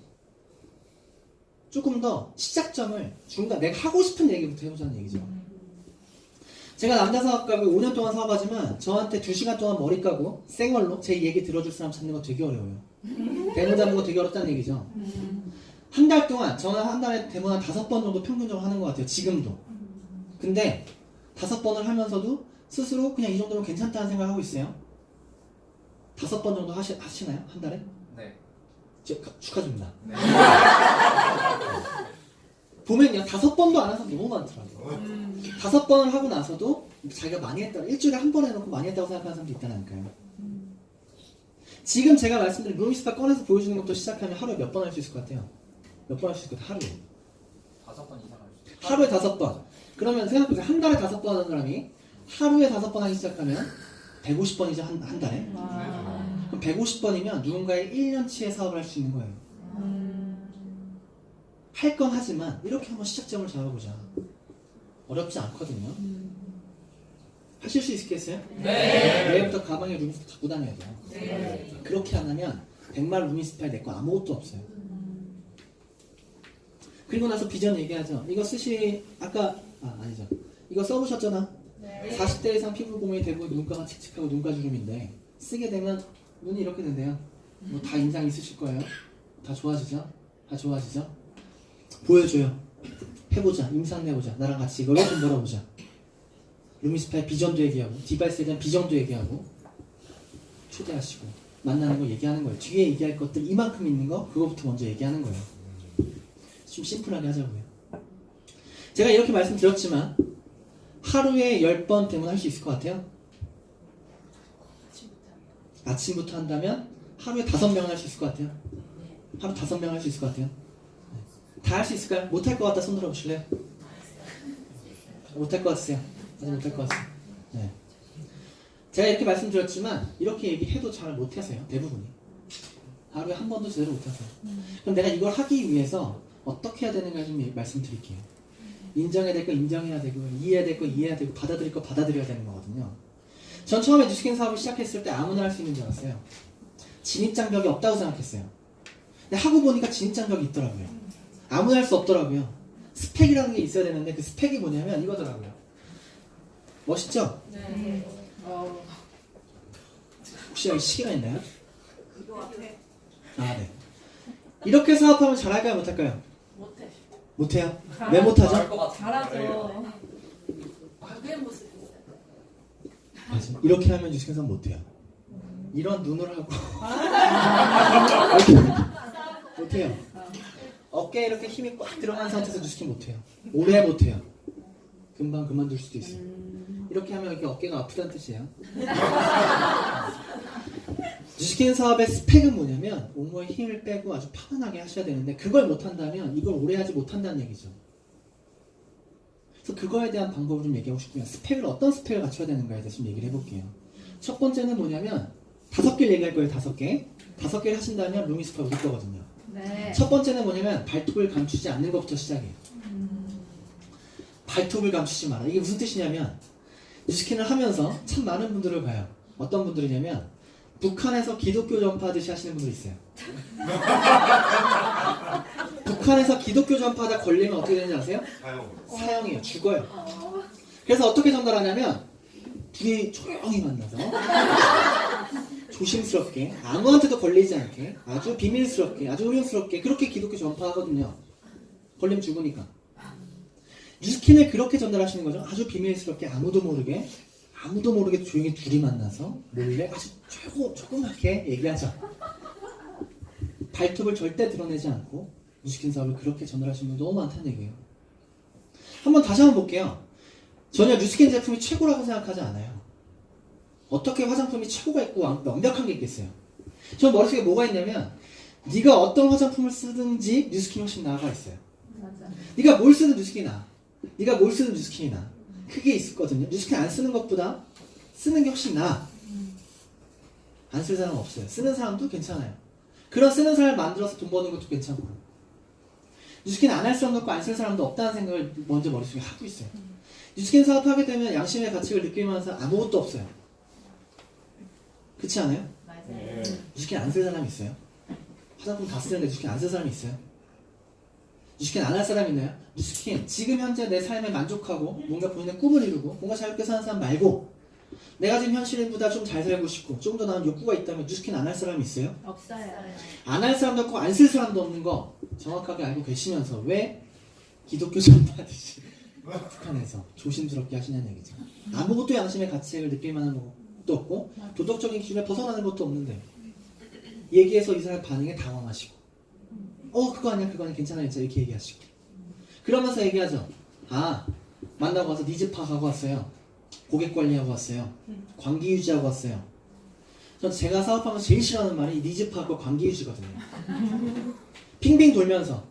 [SPEAKER 1] 조금 더 시작점을 중간 내가 하고 싶은 얘기부터 해보자는 얘기죠. 제가 남자 사업가고 5년 동안 사업하지만 저한테 2시간 동안 머리 까고 생얼로 제 얘기 들어줄 사람 찾는 거 되게 어려워요. 데모 잡는 거 되게 어렵다는 얘기죠. 한 달 동안 저는 한 달에 데모 한 5번 정도 평균적으로 하는 것 같아요. 지금도. 근데 5번을 하면서도 스스로 그냥 이 정도면 괜찮다는 생각을 하고 있어요. 5번 정도 하시나요? 한 달에?
[SPEAKER 4] 네.
[SPEAKER 1] 축하드립니다.
[SPEAKER 4] 네.
[SPEAKER 1] 보면요 5번도 안 해서 너무 많더라고요. 5번을 하고 나서도 자기가 많이 했다고 일주일에 한 번 해놓고 많이 했다고 생각하는 사람도 있다니까요. 지금 제가 말씀드린 루미스파 꺼내서 보여주는 것부터 시작하면 하루에 몇 번 할 수 있을 것 같아요? 몇 번 할 수 있을 것 같아요? 하루에
[SPEAKER 4] 5번 이상 할 수 있어요.
[SPEAKER 1] 하루에 5번. 그러면 생각해보세요. 한 달에 5번 하는 사람이 하루에 5번 하기 시작하면 150번이죠. 한 달에. 그럼 150번이면 누군가의 1년치의 사업을 할 수 있는 거예요. 할 건 하지만 이렇게 한번 시작점을 잡아보자. 어렵지 않거든요. 하실 수 있겠어요?
[SPEAKER 2] 네.
[SPEAKER 1] 내일부터 가방에 루미스파 갖고 다녀야 돼요.
[SPEAKER 2] 네.
[SPEAKER 1] 그렇게 안 하면 100만 루미스파에 내 거 아무것도 없어요. 그리고 나서 비전 얘기하죠. 이거 아니죠. 이거 써보셨잖아.
[SPEAKER 2] 네.
[SPEAKER 1] 40대 이상 피부 고민이 되고 눈가가 칙칙하고 눈가 주름인데 쓰게 되면 눈이 이렇게 된대요. 뭐 다 인상 있으실 거예요. 다 좋아지죠? 다 좋아지죠? 보여줘요. 해보자. 임상 내보자. 나랑 같이 이걸로 돈 벌어보자. 루미스파의 비전도 얘기하고 디바이스에 대한 비전도 얘기하고 초대하시고 만나는 거 얘기하는 거예요. 뒤에 얘기할 것들 이만큼 있는 거 그거부터 먼저 얘기하는 거예요. 좀 심플하게 하자고요. 제가 이렇게 말씀드렸지만 하루에 10번 되면 할 수 있을 것 같아요? 아침부터 한다면 하루에 5명 할 수 있을 것 같아요? 하루 5명 할 수 있을 것 같아요? 다 할 수 있을까요? 못할 것 같다 손 들어 보실래요? 못할 것 같으세요? 아직 못할 것 같아요. 네. 제가 이렇게 말씀드렸지만 이렇게 얘기해도 잘 못하세요. 대부분이. 하루에 한 번도 제대로 못하세요. 그럼 내가 이걸 하기 위해서 어떻게 해야 되는가 좀 말씀드릴게요. 인정해야 될 거 인정해야 되고 이해해야 될 거 이해해야 되고 받아들일 거 받아들여야 되는 거거든요. 전 처음에 뉴스킨 사업을 시작했을 때 아무나 할 수 있는 줄 알았어요. 진입장벽이 없다고 생각했어요. 근데 하고 보니까 진입장벽이 있더라고요. 아무나 할 수 없더라고요. 스펙이라는 게 있어야 되는데 그 스펙이 뭐냐면 이거더라고요. 멋있죠?
[SPEAKER 2] 네.
[SPEAKER 1] 혹시 여기 시계가 있나요?
[SPEAKER 3] 그거 앞에
[SPEAKER 1] 아, 네. 이렇게 사업하면 잘할까요 못할까요?
[SPEAKER 2] 못해.
[SPEAKER 1] 못해요? 왜 못하죠?
[SPEAKER 4] 할것 같아.
[SPEAKER 2] 잘하죠. 그게 모습 있어요.
[SPEAKER 1] 맞아. 이렇게 하면 유스캔 못해요. 이런 눈을 하고 이렇게 못해요. 어깨에 이렇게 힘이 꽉 들어간 상태에서 유스캔 못해요. 오래 못해요. 금방 그만둘 수도 있어요. 이렇게 하면 이렇게 어깨가 아프다는 뜻이에요. 뉴스킨 사업의 스펙은 뭐냐면 온몸에 힘을 빼고 아주 편안하게 하셔야 되는데 그걸 못한다면 이걸 오래 하지 못한다는 얘기죠. 그래서 그거에 대한 방법을 좀 얘기하고 싶고요. 스펙을 어떤 스펙을 갖춰야 되는가에 대해서 좀 얘기를 해볼게요. 첫 번째는 뭐냐면 5개를 얘기할 거예요. 5개. 5개를 하신다면 루미스파 우리 거거든요.
[SPEAKER 2] 네.
[SPEAKER 1] 첫 번째는 뭐냐면 발톱을 감추지 않는 것부터 시작해요. 발톱을 감추지 마라. 이게 무슨 뜻이냐면 뉴스킨을 하면서 참 많은 분들을 봐요. 어떤 분들이냐면 북한에서 기독교 전파하듯이 하시는 분들이 있어요. 북한에서 기독교 전파하다 걸리면 어떻게 되는지 아세요? 사형이에요. 죽어요. 그래서 어떻게 전달하냐면 둘이 조용히 만나서 조심스럽게 아무한테도 걸리지 않게 아주 비밀스럽게 아주 의료스럽게 그렇게 기독교 전파하거든요. 걸리면 죽으니까. 뉴스킨을 그렇게 전달하시는 거죠. 아주 비밀스럽게 아무도 모르게 조용히 둘이 만나서 몰래 아주 조그맣게 얘기하자. 발톱을 절대 드러내지 않고 뉴스킨 사업을 그렇게 전달하시는 분 너무 많다는 얘기예요. 다시 한번 볼게요. 전혀 뉴스킨 제품이 최고라고 생각하지 않아요. 어떻게 화장품이 최고가 있고 완벽한 게 있겠어요. 저 머릿속에 뭐가 있냐면 네가 어떤 화장품을 쓰든지 뉴스킨이 훨씬 나아가 있어요.
[SPEAKER 2] 맞아.
[SPEAKER 1] 네가 뭘 쓰든 뉴스킨이 나아. 네가 뭘 쓰든 뉴스킨이 나아. 크게 있었거든요. 뉴스킨 안 쓰는 것보다 쓰는 게 훨씬 나아. 안 쓸 사람 없어요. 쓰는 사람도 괜찮아요. 그런 쓰는 사람을 만들어서 돈 버는 것도 괜찮고. 뉴스킨 안 할 사람도 없고 안 쓸 사람도 없다는 생각을 먼저 머릿속에 하고 있어요. 뉴스킨 사업하게 되면 양심의 가치를 느끼면서 아무것도 없어요. 그렇지 않아요?
[SPEAKER 2] 맞아요.
[SPEAKER 1] 뉴스킨 안 쓸 사람이 있어요? 화장품 다 쓰는데 뉴스킨 안 쓸 사람이 있어요? 뉴스킨 안 할 사람 있나요? 뉴스킨 지금 현재 내 삶에 만족하고 뭔가 본인의 꿈을 이루고 뭔가 자유롭게 사는 사람 말고 내가 지금 현실보다 좀 잘 살고 싶고 좀 더 나은 욕구가 있다면 뉴스킨 안 할 사람이 있어요?
[SPEAKER 2] 없어요.
[SPEAKER 1] 안 할 사람도 없고 안 쓸 사람도 없는 거 정확하게 알고 계시면서 왜 기독교 전파하듯이 북한에서 조심스럽게 하시냐는 얘기죠. 아무것도 양심의 가치를 느낄 만한 것도 없고 도덕적인 기준에 벗어나는 것도 없는데 얘기해서 이 사람 반응에 당황하시고 그거 아니야 괜찮아 이렇게 얘기하시고 그러면서 얘기하죠. 만나고 와서 니즈 파악하고 왔어요. 고객 관리하고 왔어요. 관계 유지하고 왔어요. 전 제가 사업하면서 제일 싫어하는 말이 니즈 파악과 관계 유지거든요. 빙빙 돌면서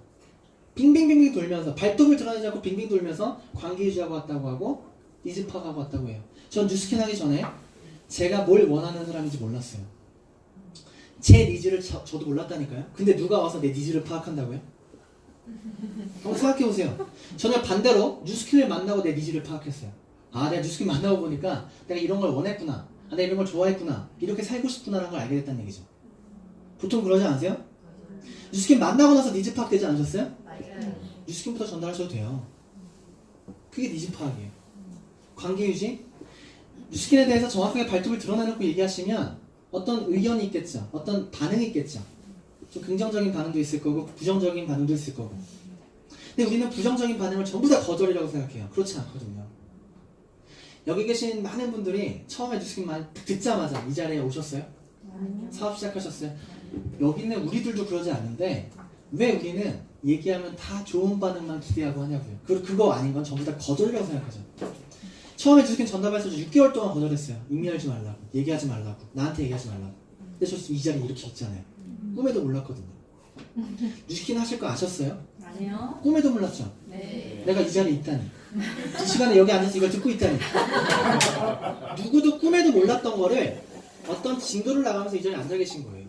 [SPEAKER 1] 발톱을 드러내지 않고 빙빙 돌면서 관계 유지하고 왔다고 하고 니즈 파악하고 왔다고 해요. 전 뉴스킨 하기 전에 제가 뭘 원하는 사람인지 몰랐어요. 제 니즈를 저도 몰랐다니까요. 근데 누가 와서 내 니즈를 파악한다고요? 한번 생각해보세요. 저는 반대로 뉴스킨을 만나고 내 니즈를 파악했어요. 내가 뉴스킨 만나고 보니까 내가 이런 걸 원했구나. 내가 이런 걸 좋아했구나. 이렇게 살고 싶구나라는 걸 알게 됐다는 얘기죠. 보통 그러지 않으세요? 뉴스킨 만나고 나서 니즈 파악되지 않으셨어요?
[SPEAKER 2] 맞아요.
[SPEAKER 1] 뉴스킨부터 전달하셔도 돼요. 그게 니즈 파악이에요. 관계 유지? 뉴스킨에 대해서 정확하게 발톱을 드러내놓고 얘기하시면 어떤 의견이 있겠죠. 어떤 반응이 있겠죠. 좀 긍정적인 반응도 있을 거고 부정적인 반응도 있을 거고. 근데 우리는 부정적인 반응을 전부 다 거절이라고 생각해요. 그렇지 않거든요. 여기 계신 많은 분들이 처음에 뉴스킨 많이 듣자마자 이 자리에 오셨어요? 사업 시작하셨어요? 여기 있는 우리들도 그러지 않는데 왜 우리는 얘기하면 다 좋은 반응만 기대하고 하냐고요. 그거 아닌 건 전부 다 거절이라고 생각하죠. 처음에 뉴스킨 전담해서 6개월 동안 거절했어요. 의미하지 말라고, 얘기하지 말라고, 나한테 얘기하지 말라고. 근데 저 지금 이 자리에 이렇게 있잖아요. 꿈에도 몰랐거든요. 뉴스킨 하실 거 아셨어요?
[SPEAKER 2] 아니요.
[SPEAKER 1] 꿈에도 몰랐죠?
[SPEAKER 2] 네.
[SPEAKER 1] 내가 이 자리에 있다니. 이 시간에 여기 앉아서 이걸 듣고 있다니. 누구도 꿈에도 몰랐던 거를 어떤 진도를 나가면서 이 자리에 앉아 계신 거예요.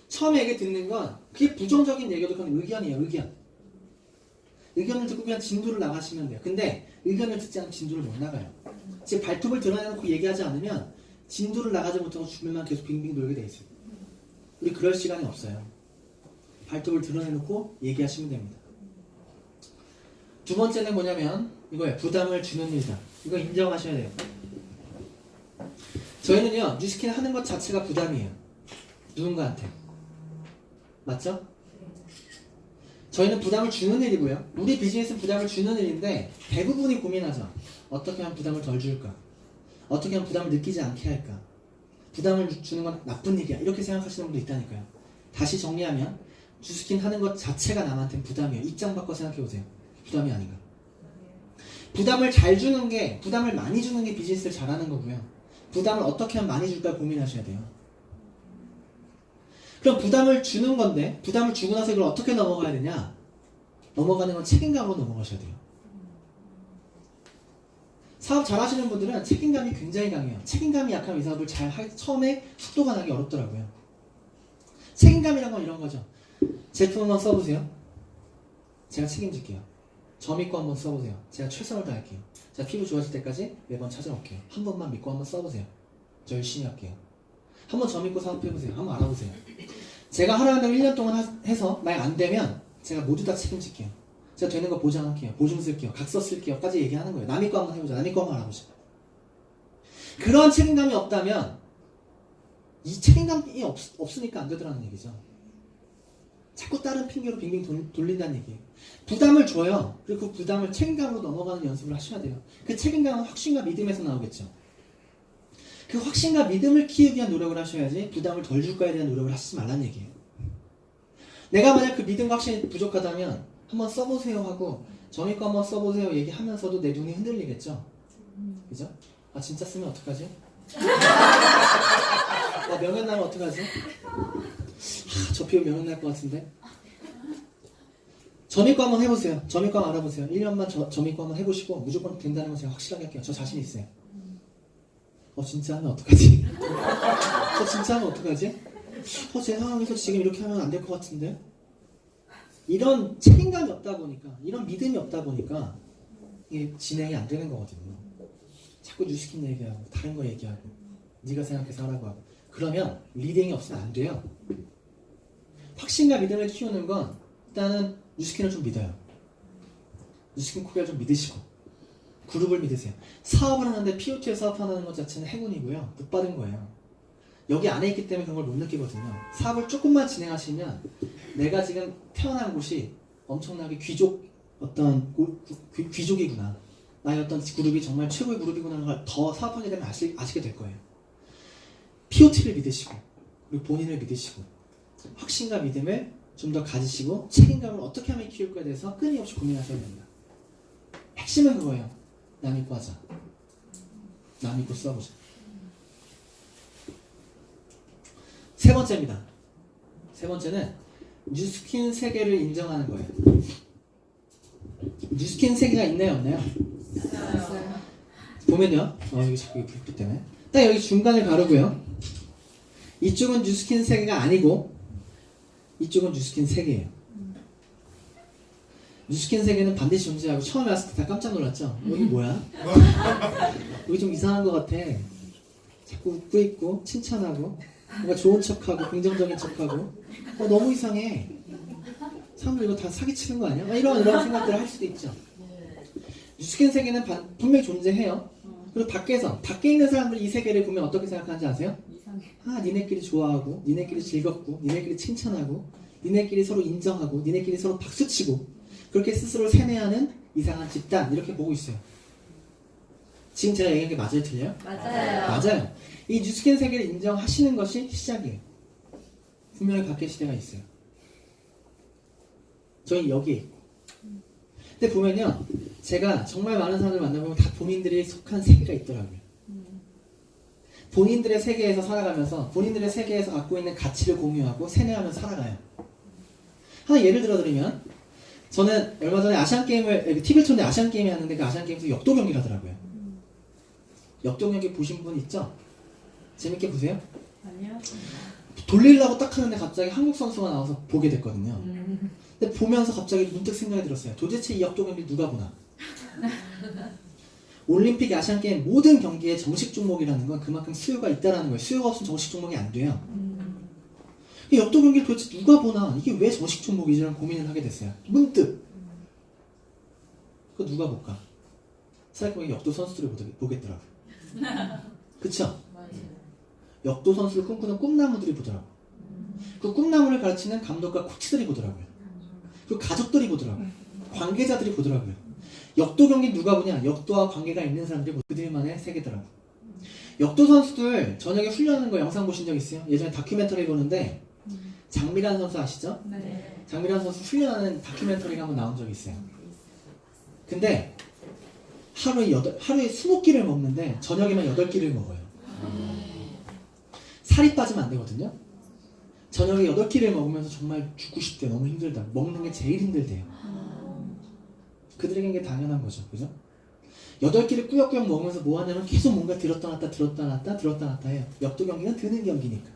[SPEAKER 1] 처음에 얘기 듣는 건 그게 부정적인 얘기도 그건 의견이에요. 의견을 듣고 그냥 진도를 나가시면 돼요. 근데 의견을 듣지 않으면 진도를 못 나가요. 즉 발톱을 드러내놓고 얘기하지 않으면 진도를 나가지 못하고 주변만 계속 빙빙 돌게 돼 있어요. 우리 그럴 시간이 없어요. 발톱을 드러내놓고 얘기하시면 됩니다. 두 번째는 뭐냐면 이거예요. 부담을 주는 일이다. 이거 인정하셔야 돼요. 저희는요 뉴스킨 하는 것 자체가 부담이에요. 누군가한테. 맞죠? 저희는 부담을 주는 일이고요. 우리 비즈니스는 부담을 주는 일인데 대부분이 고민하죠. 어떻게 하면 부담을 덜 줄까? 어떻게 하면 부담을 느끼지 않게 할까? 부담을 주는 건 나쁜 일이야. 이렇게 생각하시는 분도 있다니까요. 다시 정리하면 뉴스킨 하는 것 자체가 남한테는 부담이에요. 입장 바꿔 생각해보세요. 부담이 아닌가? 부담을 잘 주는 게, 부담을 많이 주는 게 비즈니스를 잘하는 거고요. 부담을 어떻게 하면 많이 줄까 고민하셔야 돼요. 그럼 부담을 주는 건데, 부담을 주고 나서 이걸 어떻게 넘어가야 되냐? 넘어가는 건 책임감으로 넘어가셔야 돼요. 사업 잘 하시는 분들은 책임감이 굉장히 강해요. 책임감이 약하면 이 사업을 처음에 속도가 나기 어렵더라고요. 책임감이란 건 이런 거죠. 제품 한번 써보세요. 제가 책임질게요. 저 믿고 한번 써보세요. 제가 최선을 다할게요. 제가 피부 좋아질 때까지 매번 찾아올게요. 한 번만 믿고 한번 써보세요. 저 열심히 할게요. 한번 저 믿고 사업해보세요. 한번 알아보세요. 제가 하라는 대로 1년 동안 해서 만약 안 되면 제가 모두 다 책임질게요. 제가 되는 거 보장할게요. 보증 쓸게요. 각서 쓸게요. 까지 얘기하는 거예요. 남 믿고 한번 해보자. 남 믿고 한번 알아보자. 그런 책임감이 없다면 이 책임감이 없으니까 안 되더라는 얘기죠. 자꾸 다른 핑계로 빙빙 돌린다는 얘기예요. 부담을 줘요. 그리고 그 부담을 책임감으로 넘어가는 연습을 하셔야 돼요. 그 책임감은 확신과 믿음에서 나오겠죠. 그 확신과 믿음을 키우기 위한 노력을 하셔야지 부담을 덜 줄 거에 대한 노력을 하시지 말라는 얘기예요. 내가 만약 그 믿음과 확신이 부족하다면 한번 써보세요 하고 저희 거 한번 써보세요 얘기하면서도 내 눈이 흔들리겠죠. 그죠? 아 진짜 쓰면 어떡하지? 명연 나면 어떡하지? 저 피부 명연 날 것 같은데? 저 믿고 한번 해보세요. 저 믿고 한번 알아보세요. 1년만 저 믿고 한번 해보시고 무조건 된다는 건 제가 확실하게 할게요. 저 자신 있어요. 진짜 하면 어떡하지? 진짜 하면 어떡하지? 제 상황에서 지금 이렇게 하면 안 될 것 같은데? 이런 책임감이 없다 보니까, 이런 믿음이 없다 보니까 이게 진행이 안 되는 거거든요. 자꾸 뉴스킨 얘기하고 다른 거 얘기하고 네가 생각해서 하라고 하고 그러면 리딩이 없으면 안 돼요. 확신과 믿음을 키우는 건 일단은 뉴스킨을 좀 믿어요. 뉴스킨 코리아 좀 믿으시고 그룹을 믿으세요. 사업을 하는데 POT에 사업하는 것 자체는 행운이고요. 못 받은 거예요. 여기 안에 있기 때문에 그런 걸 못 느끼거든요. 사업을 조금만 진행하시면 내가 지금 태어난 곳이 엄청나게 귀족이구나. 나의 어떤 그룹이 정말 최고의 그룹이구나 하는 걸 더 사업하게 되면 아시게 될 거예요. POT를 믿으시고 그리고 본인을 믿으시고 확신과 믿음을 좀 더 가지시고 책임감을 어떻게 하면 키울까에 대해서 끊임없이 고민하셔야 됩니다. 핵심은 그거예요. 남 믿고 하자. 남 믿고 써보자. 세 번째입니다. 세 번째는 뉴스킨 세계를 인정하는 거예요. 뉴스킨 세계가 있나요, 없나요? 보면요. 여기 자꾸 불빛 때문에. 딱 여기 중간을 가르고요. 이쪽은 뉴스킨 세계가 아니고 이쪽은 뉴스킨 세계예요. 뉴스킨 세계는 반드시 존재하고 처음에 왔을 때 다 깜짝 놀랐죠? 여기 뭐야? 여기 좀 이상한 것 같아. 자꾸 웃고 있고 칭찬하고 뭔가 좋은 척하고 긍정적인 척하고 너무 이상해. 사람들 이거 다 사기치는 거 아니야? 이런 생각들을 할 수도 있죠. 뉴스킨 세계는 분명히 존재해요. 그리고 밖에 있는 사람들이 이 세계를 보면 어떻게 생각하는지 아세요? 니네끼리 좋아하고 니네끼리 즐겁고 니네끼리 칭찬하고 니네끼리 서로 인정하고 니네끼리 서로 박수치고 그렇게 스스로를 세뇌하는 이상한 집단 이렇게 보고 있어요. 지금 제가 얘기한 게 맞아요? 틀려요? 맞아요. 이 뉴스킨 세계를 인정하시는 것이 시작이에요. 분명히 밖에 시대가 있어요. 저희 여기에 있고. 근데 보면요, 제가 정말 많은 사람들 만나보면 다 본인들이 속한 세계가 있더라고요. 본인들의 세계에서 살아가면서 본인들의 세계에서 갖고 있는 가치를 공유하고 세뇌하면서 살아가요. 하나 예를 들어드리면 저는 얼마 전에 아시안게임을 TV를 쳤는데 아시안게임이 하는데 그 아시안게임에서 역도 경기를 하더라고요. 역도 경기 보신 분 있죠? 재밌게 보세요?
[SPEAKER 2] 아니요.
[SPEAKER 1] 돌리려고 딱 하는데 갑자기 한국 선수가 나와서 보게 됐거든요. 근데 보면서 갑자기 문득 생각이 들었어요. 도대체 이 역도 경기 누가 보나? 올림픽, 아시안게임 모든 경기의 정식 종목이라는 건 그만큼 수요가 있다는 거예요. 수요가 없으면 정식 종목이 안 돼요. 이 역도 경기를 도대체 누가 보나? 이게 왜 정식 종목이지? 라는 고민을 하게 됐어요. 문득. 그거 누가 볼까? 생각해보니 역도 선수들을 보겠더라고요. 그쵸? 역도 선수를 꿈꾸는 꿈나무들이 보더라고요. 그 꿈나무를 가르치는 감독과 코치들이 보더라고요. 그리고 가족들이 보더라고요. 관계자들이 보더라고요. 역도 경기 누가 보냐? 역도와 관계가 있는 사람들이 그들만의 세계더라고요. 역도 선수들 저녁에 훈련하는 거 영상 보신 적 있어요? 예전에 다큐멘터리 보는데 장미란 선수 아시죠?
[SPEAKER 2] 네.
[SPEAKER 1] 장미란 선수 훈련하는 다큐멘터리가 한번 나온 적이 있어요. 근데 하루에 20끼를 먹는데 저녁에만 8끼를 먹어요. 살이 빠지면 안 되거든요. 저녁에 8끼를 먹으면서 정말 죽고 싶대. 너무 힘들다. 먹는 게 제일 힘들대요. 그들에겐 게 당연한 거죠. 그죠? 8끼를 꾸역꾸역 먹으면서 뭐 하냐면 계속 뭔가 들었다 놨다 해요. 역도 경기는 드는 경기니까.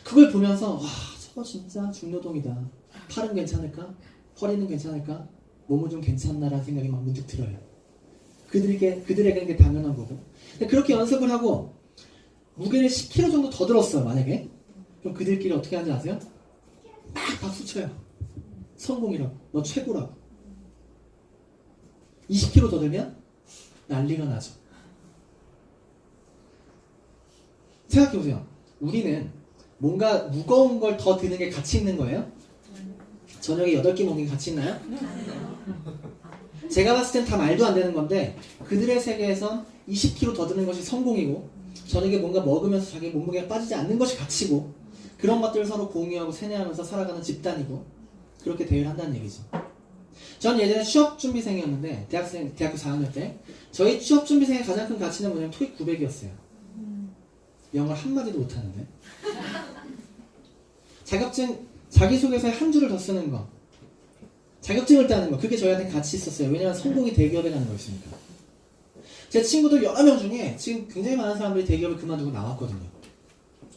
[SPEAKER 1] 그걸 보면서 와 저거 진짜 중노동이다. 팔은 괜찮을까? 허리는 괜찮을까? 몸은 좀 괜찮나라는 생각이 막 문득 들어요. 그들에게는 게 당연한 거고. 근데 그렇게 연습을 하고 무게를 10kg 정도 더 들었어요. 만약에. 그럼 그들끼리 어떻게 하는지 아세요? 막 박수 쳐요. 성공이라고. 너 최고라고. 20kg 더 들면 난리가 나죠. 생각해보세요. 우리는 뭔가 무거운 걸 더 드는 게 가치 있는 거예요? 저녁에 8끼 먹는 게 가치 있나요? 제가 봤을 땐 다 말도 안 되는 건데 그들의 세계에선 20kg 더 드는 것이 성공이고 저녁에 뭔가 먹으면서 자기 몸무게가 빠지지 않는 것이 가치고 그런 것들을 서로 공유하고 세뇌하면서 살아가는 집단이고 그렇게 대회를 한다는 얘기죠. 전 예전에 취업준비생이었는데 대학교 4학년 때 저희 취업준비생의 가장 큰 가치는 뭐냐면 토익 900이었어요. 영어를 한마디도 못하는데 자격증 자기소개서에 한 줄을 더 쓰는 거 자격증을 따는 거 그게 저희한테 가치 있었어요. 왜냐하면 성공이 대기업에 가는 거였으니까. 제 친구들 여러 명 중에 지금 굉장히 많은 사람들이 대기업을 그만두고 나왔거든요.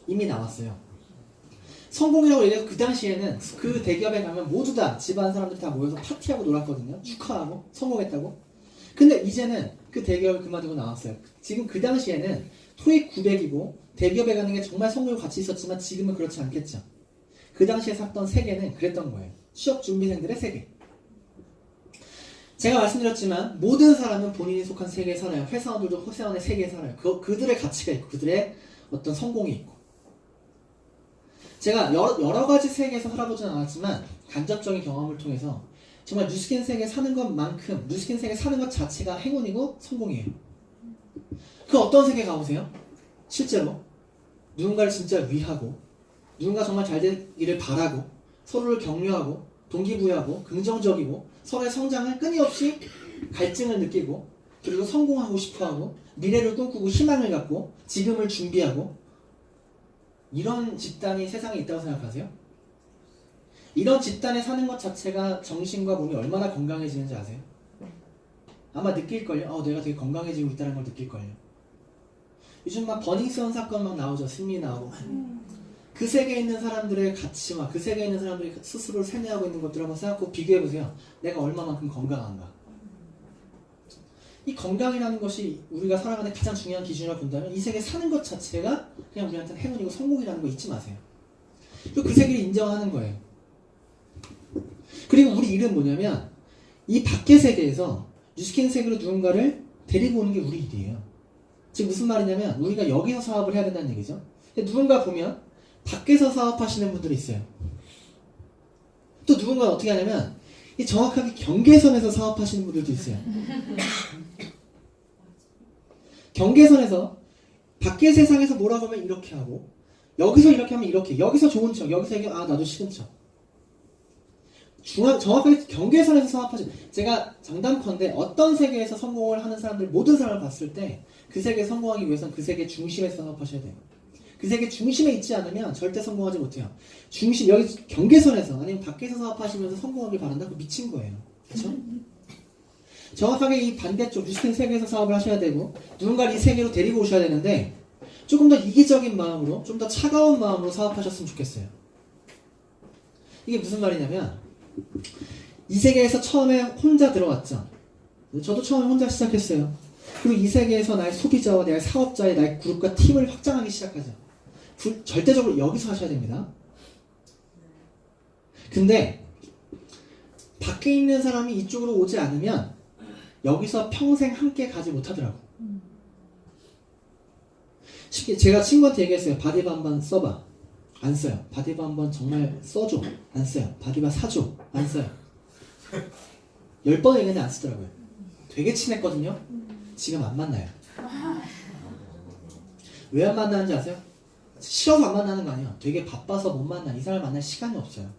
[SPEAKER 1] 이미 나왔어요. 성공이라고 얘기해서 그 당시에는 그 대기업에 가면 모두 다 집안 사람들 다 모여서 파티하고 놀았거든요. 축하하고 성공했다고. 근데 이제는 그 대기업을 그만두고 나왔어요. 지금 그 당시에는 토익 900이고 대기업에 가는 게 정말 성공이 가치 있었지만 지금은 그렇지 않겠죠. 그 당시에 샀던 세계는 그랬던 거예요. 취업 준비생들의 세계. 제가 말씀드렸지만 모든 사람은 본인이 속한 세계에 살아요. 회사원들도 회사원의 세계에 살아요. 그들의 가치가 있고 그들의 어떤 성공이 있고. 제가 여러 가지 세계에서 살아보진 않았지만 간접적인 경험을 통해서 정말 뉴스킨 세계에 사는 것만큼 뉴스킨 세계에 사는 것 자체가 행운이고 성공이에요. 그 어떤 세계 가보세요? 실제로 누군가를 진짜 위하고 누군가 정말 잘 되기를 바라고 서로를 격려하고 동기부여하고 긍정적이고 서로의 성장을 끊임없이 갈증을 느끼고 그리고 성공하고 싶어하고 미래를 꿈꾸고 희망을 갖고 지금을 준비하고 이런 집단이 세상에 있다고 생각하세요? 이런 집단에 사는 것 자체가 정신과 몸이 얼마나 건강해지는지 아세요? 아마 느낄걸요? 내가 되게 건강해지고 있다는 걸 느낄걸요. 요즘 막 버닝썬 사건 막 나오죠. 승리 나오고 그 세계에 있는 사람들의 가치와 그 세계에 있는 사람들이 스스로를 세뇌하고 있는 것들을 한번 생각하고 비교해보세요. 내가 얼마만큼 건강한가. 이 건강이라는 것이 우리가 살아가는 가장 중요한 기준이라고 본다면 이 세계에 사는 것 자체가 그냥 우리한테는 행운이고 성공이라는 거 잊지 마세요. 그리고 그 세계를 인정하는 거예요. 그리고 우리 일은 뭐냐면 이 밖의 세계에서 뉴스킨 세계로 누군가를 데리고 오는 게 우리 일이에요. 지금 무슨 말이냐면 우리가 여기서 사업을 해야 된다는 얘기죠. 근데 누군가 보면 밖에서 사업하시는 분들이 있어요. 또 누군가는 어떻게 하냐면 이 정확하게 경계선에서 사업하시는 분들도 있어요. 경계선에서 밖의 세상에서 뭐라고 하면 이렇게 하고 여기서 이렇게 하면 이렇게 여기서 좋은 척 여기서 얘기하면 나도 싫은 척 정확하게 경계선에서 사업하지. 제가 장담컨대 어떤 세계에서 성공을 하는 사람들 모든 사람을 봤을 때 그 세계에 성공하기 위해서는 그 세계 중심에서 사업하셔야 돼요. 그 세계 중심에 있지 않으면 절대 성공하지 못해요. 중심 여기 경계선에서 아니면 밖에서 사업하시면서 성공하길 바란다? 그 미친 거예요. 그렇죠? 정확하게 이 반대쪽 뉴스킨 세계에서 사업을 하셔야 되고 누군가를 이 세계로 데리고 오셔야 되는데 조금 더 이기적인 마음으로 좀 더 차가운 마음으로 사업하셨으면 좋겠어요. 이게 무슨 말이냐면 이 세계에서 처음에 혼자 들어왔죠. 저도 처음에 혼자 시작했어요. 그리고 이 세계에서 나의 소비자와 나의 사업자의 나의 그룹과 팀을 확장하기 시작하죠. 절대적으로 여기서 하셔야 됩니다. 근데 밖에 있는 사람이 이쪽으로 오지 않으면 여기서 평생 함께 가지 못하더라고. 쉽게 제가 친구한테 얘기했어요. 바디 반반 써봐. 안 써요. 바디바 한번 정말 써줘. 안 써요. 바디바 사줘. 안 써요. 10번 얘기했는데 안 쓰더라고요. 되게 친했거든요. 지금 안 만나요. 왜 안 만나는지 아세요? 싫어서 안 만나는 거 아니에요. 되게 바빠서 못 만나. 이 사람을 만날 시간이 없어요.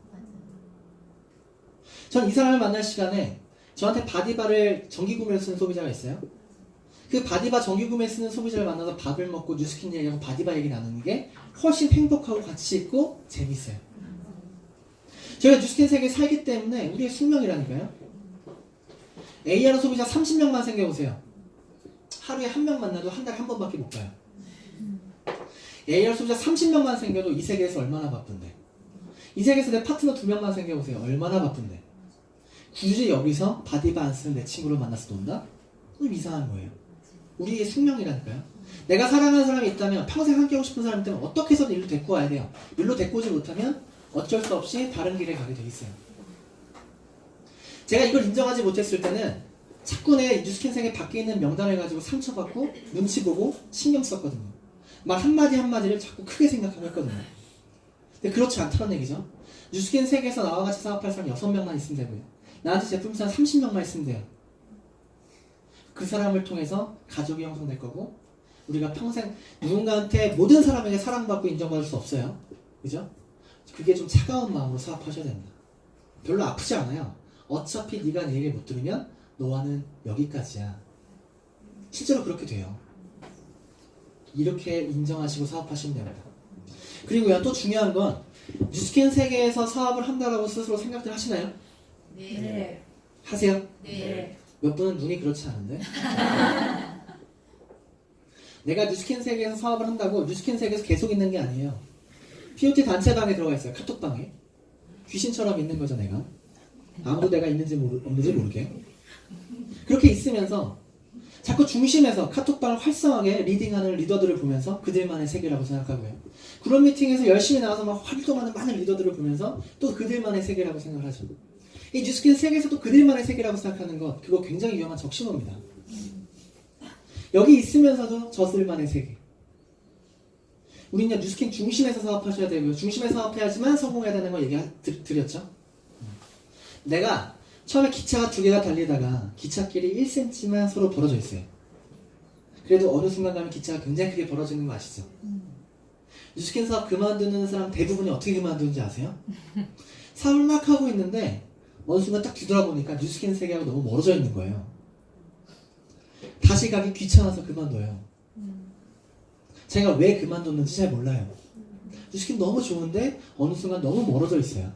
[SPEAKER 1] 전 이 사람을 만날 시간에 저한테 바디바를 정기구매로 쓰는 소비자가 있어요. 그 바디바 정기구매 쓰는 소비자를 만나서 밥을 먹고 뉴스킨 얘기하고 바디바 얘기 나누는 게 훨씬 행복하고 가치 있고 재밌어요. 저희가 뉴스킨 세계에 살기 때문에 우리의 숙명이라니까요. AR 소비자 30명만 생겨보세요. 하루에 한 명 만나도 한 달에 한 번밖에 못 가요. AR 소비자 30명만 생겨도 이 세계에서 얼마나 바쁜데. 이 세계에서 내 파트너 2명만 생겨보세요. 얼마나 바쁜데. 굳이 여기서 바디바 안 쓰는 내 친구를 만나서 논다? 좀 이상한 거예요. 우리의 숙명이라니까요. 내가 사랑하는 사람이 있다면 평생 함께하고 싶은 사람 때문에 어떻게 해서든 일로 데리고 와야 돼요. 일로 데리고 오지 못하면 어쩔 수 없이 다른 길에 가게 돼 있어요. 제가 이걸 인정하지 못했을 때는 자꾸 내 뉴스킨 세계 밖에 있는 명단을 가지고 상처받고 눈치 보고 신경 썼거든요. 말 한마디 한마디를 자꾸 크게 생각하고 했거든요. 근데 그렇지 않다는 얘기죠. 뉴스킨 세계에서 나와 같이 사업할 사람 6명만 있으면 되고요. 나한테 제품 산 30명만 있으면 돼요. 그 사람을 통해서 가족이 형성될 거고 우리가 평생 누군가한테 모든 사람에게 사랑받고 인정받을 수 없어요. 그죠? 그게 좀 차가운 마음으로 사업하셔야 됩니다. 별로 아프지 않아요. 어차피 네가 내 얘기를 못 들으면 너와는 여기까지야. 실제로 그렇게 돼요. 이렇게 인정하시고 사업하시면 됩니다. 그리고요, 또 중요한 건 뉴스킨 세계에서 사업을 한다라고 스스로 생각들 하시나요?
[SPEAKER 2] 네.
[SPEAKER 1] 하세요?
[SPEAKER 2] 네.
[SPEAKER 1] 몇 분은 눈이 그렇지 않은데? 내가 뉴스킨 세계에서 사업을 한다고 뉴스킨 세계에서 계속 있는 게 아니에요. POT 단체방에 들어가 있어요. 카톡방에. 귀신처럼 있는 거죠, 내가. 아무도 내가 있는지 없는지 모르게. 그렇게 있으면서 자꾸 중심에서 카톡방을 활성하게 리딩하는 리더들을 보면서 그들만의 세계라고 생각하고요. 그런 미팅에서 열심히 나와서 막 활동하는 많은 리더들을 보면서 또 그들만의 세계라고 생각을 하죠. 이 뉴스킨 세계에서도 그들만의 세계라고 생각하는 것, 그거 굉장히 위험한 적신호입니다. 여기 있으면서도 저들만의 세계. 우리는 뉴스킨 중심에서 사업하셔야 되고요. 중심에서 사업해야지만 성공해야 되는 거 드렸죠. 내가 처음에 기차가 2개가 달리다가 기찻길이 1cm만 서로 벌어져 있어요. 그래도 어느 순간 가면 기차가 굉장히 크게 벌어지는 거 아시죠? 뉴스킨 사업 그만두는 사람 대부분이 어떻게 그만두는지 아세요? 사업을 막 하고 있는데 어느 순간 딱 뒤돌아보니까 뉴스킨 세계하고 너무 멀어져 있는 거예요. 다시 가기 귀찮아서 그만둬요. 제가 왜 그만뒀는지 잘 몰라요. 뉴스킨 너무 좋은데 어느 순간 너무 멀어져 있어요.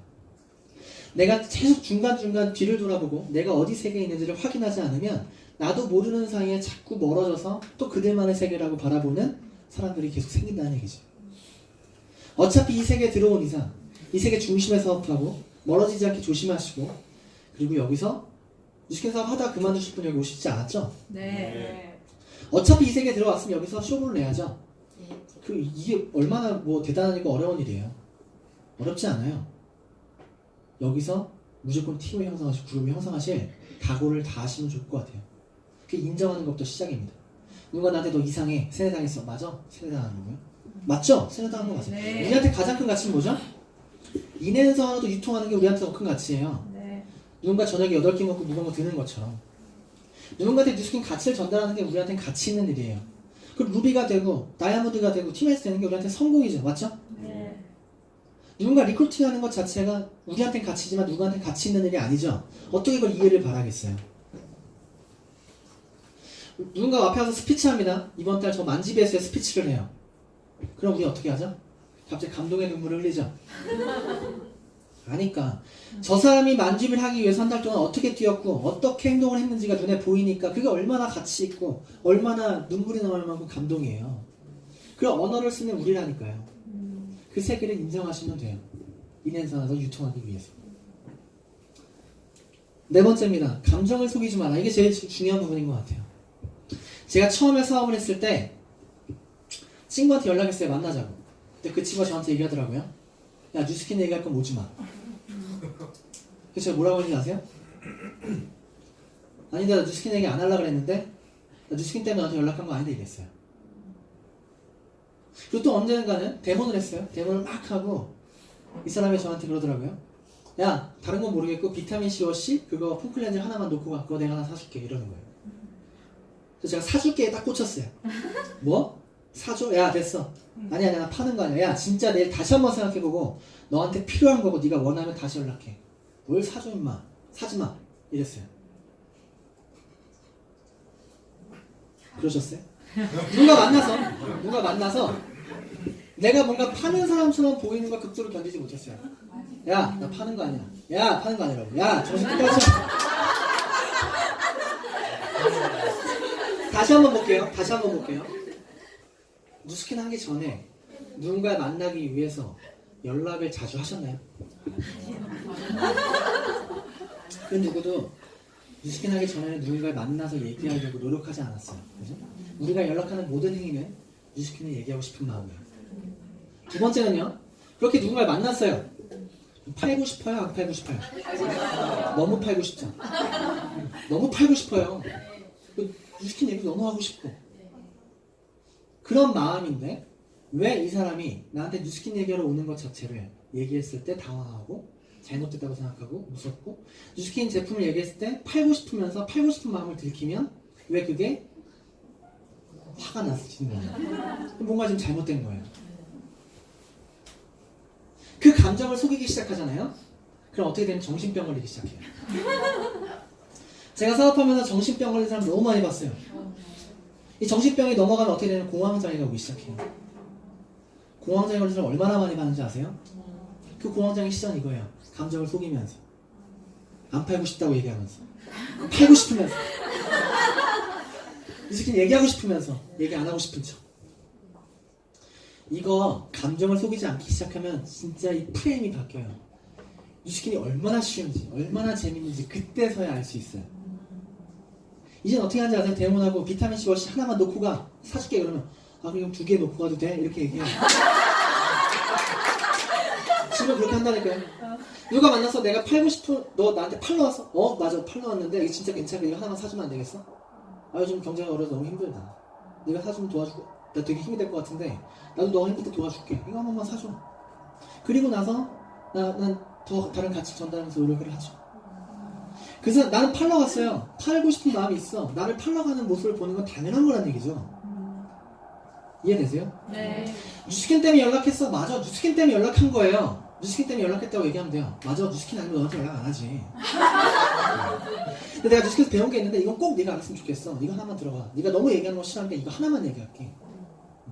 [SPEAKER 1] 내가 계속 중간중간 뒤를 돌아보고 내가 어디 세계에 있는지를 확인하지 않으면 나도 모르는 사이에 자꾸 멀어져서 또 그들만의 세계라고 바라보는 사람들이 계속 생긴다는 얘기죠. 어차피 이 세계에 들어온 이상 이 세계 중심에 사업하고 멀어지지 않게 조심하시고 그리고 여기서 뉴스킨 사업 하다가 그만두실 분 여기 오시지 않았죠?
[SPEAKER 2] 네.
[SPEAKER 1] 어차피 이 세계에 들어왔으면 여기서 쇼를 내야죠. 이게 얼마나 뭐 대단하고 어려운 일이에요. 어렵지 않아요. 여기서 무조건 팀을 형성하시고 그룹을 형성하실 각오를 다 하시면 좋을 것 같아요. 그게 인정하는 것부터 시작입니다. 누가 나한테 너 이상해. 세뇌당했어. 맞아? 세뇌당하는 거예요? 맞죠? 세뇌당한 거 맞아요.
[SPEAKER 2] 네.
[SPEAKER 1] 우리한테 가장 큰 가치는 뭐죠? 인해서 하나도 유통하는 게 우리한테 더 큰 가치예요.
[SPEAKER 2] 네.
[SPEAKER 1] 누군가 저녁에 8끼 먹고 무거운 거 드는 것처럼 누군가한테 뉴스킨 가치를 전달하는 게 우리한테는 가치 있는 일이에요. 그럼 루비가 되고 다이아몬드가 되고 팀에서 되는 게 우리한테 성공이죠. 맞죠?
[SPEAKER 2] 네.
[SPEAKER 1] 누군가 리크루팅하는 것 자체가 우리한테는 가치지만 누구한테는 가치 있는 일이 아니죠. 어떻게 그걸 이해를 바라겠어요. 누군가 앞에 와서 스피치합니다. 이번 달 저 만지베스에 스피치를 해요. 그럼 우리 어떻게 하죠? 갑자기 감동의 눈물을 흘리죠. 아니까 저 사람이 만집을 하기 위해서 한 달 동안 어떻게 뛰었고 어떻게 행동을 했는지가 눈에 보이니까 그게 얼마나 가치 있고 얼마나 눈물이 나올 만큼 감동이에요. 그런 언어를 쓰는 우리라니까요. 그 세계를 인정하시면 돼요. 인앤선에서 유통하기 위해서. 4번째입니다. 감정을 속이지 마라. 이게 제일 중요한 부분인 것 같아요. 제가 처음에 사업을 했을 때 친구한테 연락했어요. 만나자고. 근데 그 친구가 저한테 얘기하더라고요. 야, 뉴스킨 얘기할 건 오지 마. 그래서 제가 뭐라고 했는지 아세요? 아니, 나 뉴스킨 얘기 안 하려고 그랬는데 나 뉴스킨 때문에 너한테 연락한 거 아닌데 이랬어요. 그리고 또 언젠가는 데모를 했어요. 데모를 막 하고 이 사람이 저한테 그러더라고요. 야, 다른 건 모르겠고 비타민C 워시 그거 폼클렌징 하나만 놓고 가. 그거 내가 하나 사줄게. 이러는 거예요. 그래서 제가 사줄게에 딱 꽂혔어요. 뭐? 사줘? 야, 됐어. 아니야, 나 파는 거 아니야. 야, 진짜 내일 다시 한번 생각해보고 너한테 필요한 거고 네가 원하면 다시 연락해. 뭘 사줘 임마. 사지 마. 이랬어요. 그러셨어요? 누가 만나서 내가 뭔가 파는 사람처럼 보이는 걸 극도로 견디지 못했어요. 야, 나 파는 거 아니야. 야, 파는 거 아니라고. 야, 정신 똑바로 차려. 다시 한번 볼게요. 뉴스킨 하기 전에 누군가를 만나기 위해서 연락을 자주 하셨나요? 그 누구도 뉴스킨 하기 전에는 누군가를 만나서 얘기하려고 노력하지 않았어요. 그죠? 우리가 연락하는 모든 행위는 뉴스킨을 얘기하고 싶은 마음이에요. 두 번째는요. 그렇게 누군가를 만났어요. 팔고 싶어요? 안 팔고 싶어요? 너무 팔고 싶죠? 너무 팔고 싶어요. 뉴스킨 얘기 너무 하고 싶고. 그런 마음인데 왜 이 사람이 나한테 뉴스킨 얘기하러 오는 것 자체를 얘기했을 때 당황하고 잘못됐다고 생각하고 무섭고 뉴스킨 제품을 얘기했을 때 팔고 싶으면서 팔고 싶은 마음을 들키면 왜 그게 화가 났을지는 거예요. 뭔가 좀 잘못된 거예요. 그 감정을 속이기 시작하잖아요. 그럼 어떻게 되면 정신병 걸리기 시작해요. 제가 사업하면서 정신병 걸린 사람 너무 많이 봤어요. 이 정신병이 넘어가면 어떻게 되면 공황장애가 오기 시작해요. 공황장애 걸린 사람 얼마나 많이 봤는지 아세요? 그 공황장애 시전 이거예요. 감정을 속이면서 안 팔고 싶다고 얘기하면서 팔고 싶으면서 뉴스킨 얘기하고 싶으면서 얘기 안 하고 싶은 척. 이거 감정을 속이지 않기 시작하면 진짜 이 프레임이 바뀌어요. 뉴스킨이 얼마나 쉬운지 얼마나 재밌는지 그때서야 알 수 있어요. 이젠 어떻게 하는지 아세요? 데모하고 비타민C 워시 하나만 놓고 가. 사줄게. 그러면 아 그럼 2개 놓고 가도 돼? 이렇게 얘기해요. 지금 그렇게 한다니까요. 누가 만나서 내가 팔고 싶은 너 나한테 팔러 왔어? 맞아 팔러 왔는데 이게 진짜 괜찮아. 이거 하나만 사주면 안 되겠어? 아 요즘 경제가 어려서 너무 힘들다. 네가 사주면 도와주고 나 되게 힘이 될 것 같은데 나도 너가 힘들 때 도와줄게. 이거 한 번만 사줘. 그리고 나서 난 더 다른 가치 전달하면서 노력을 하죠. 그래서 나는 팔러 갔어요. 팔고 싶은 마음이 있어. 나를 팔러 가는 모습을 보는 건 당연한 거란 얘기죠. 이해되세요?
[SPEAKER 2] 네.
[SPEAKER 1] 뉴스킨 때문에 연락했어. 맞아. 뉴스킨 때문에 연락한 거예요. 뉴스킨 때문에 연락했다고 얘기하면 돼요. 맞아. 뉴스킨 아니면 너한테 연락 안 하지. 근데 내가 뉴스킨에서 배운 게 있는데 이건 꼭 네가 알았으면 좋겠어. 이거 하나만 들어봐. 네가 너무 얘기하는 거 싫어하니까 이거 하나만 얘기할게.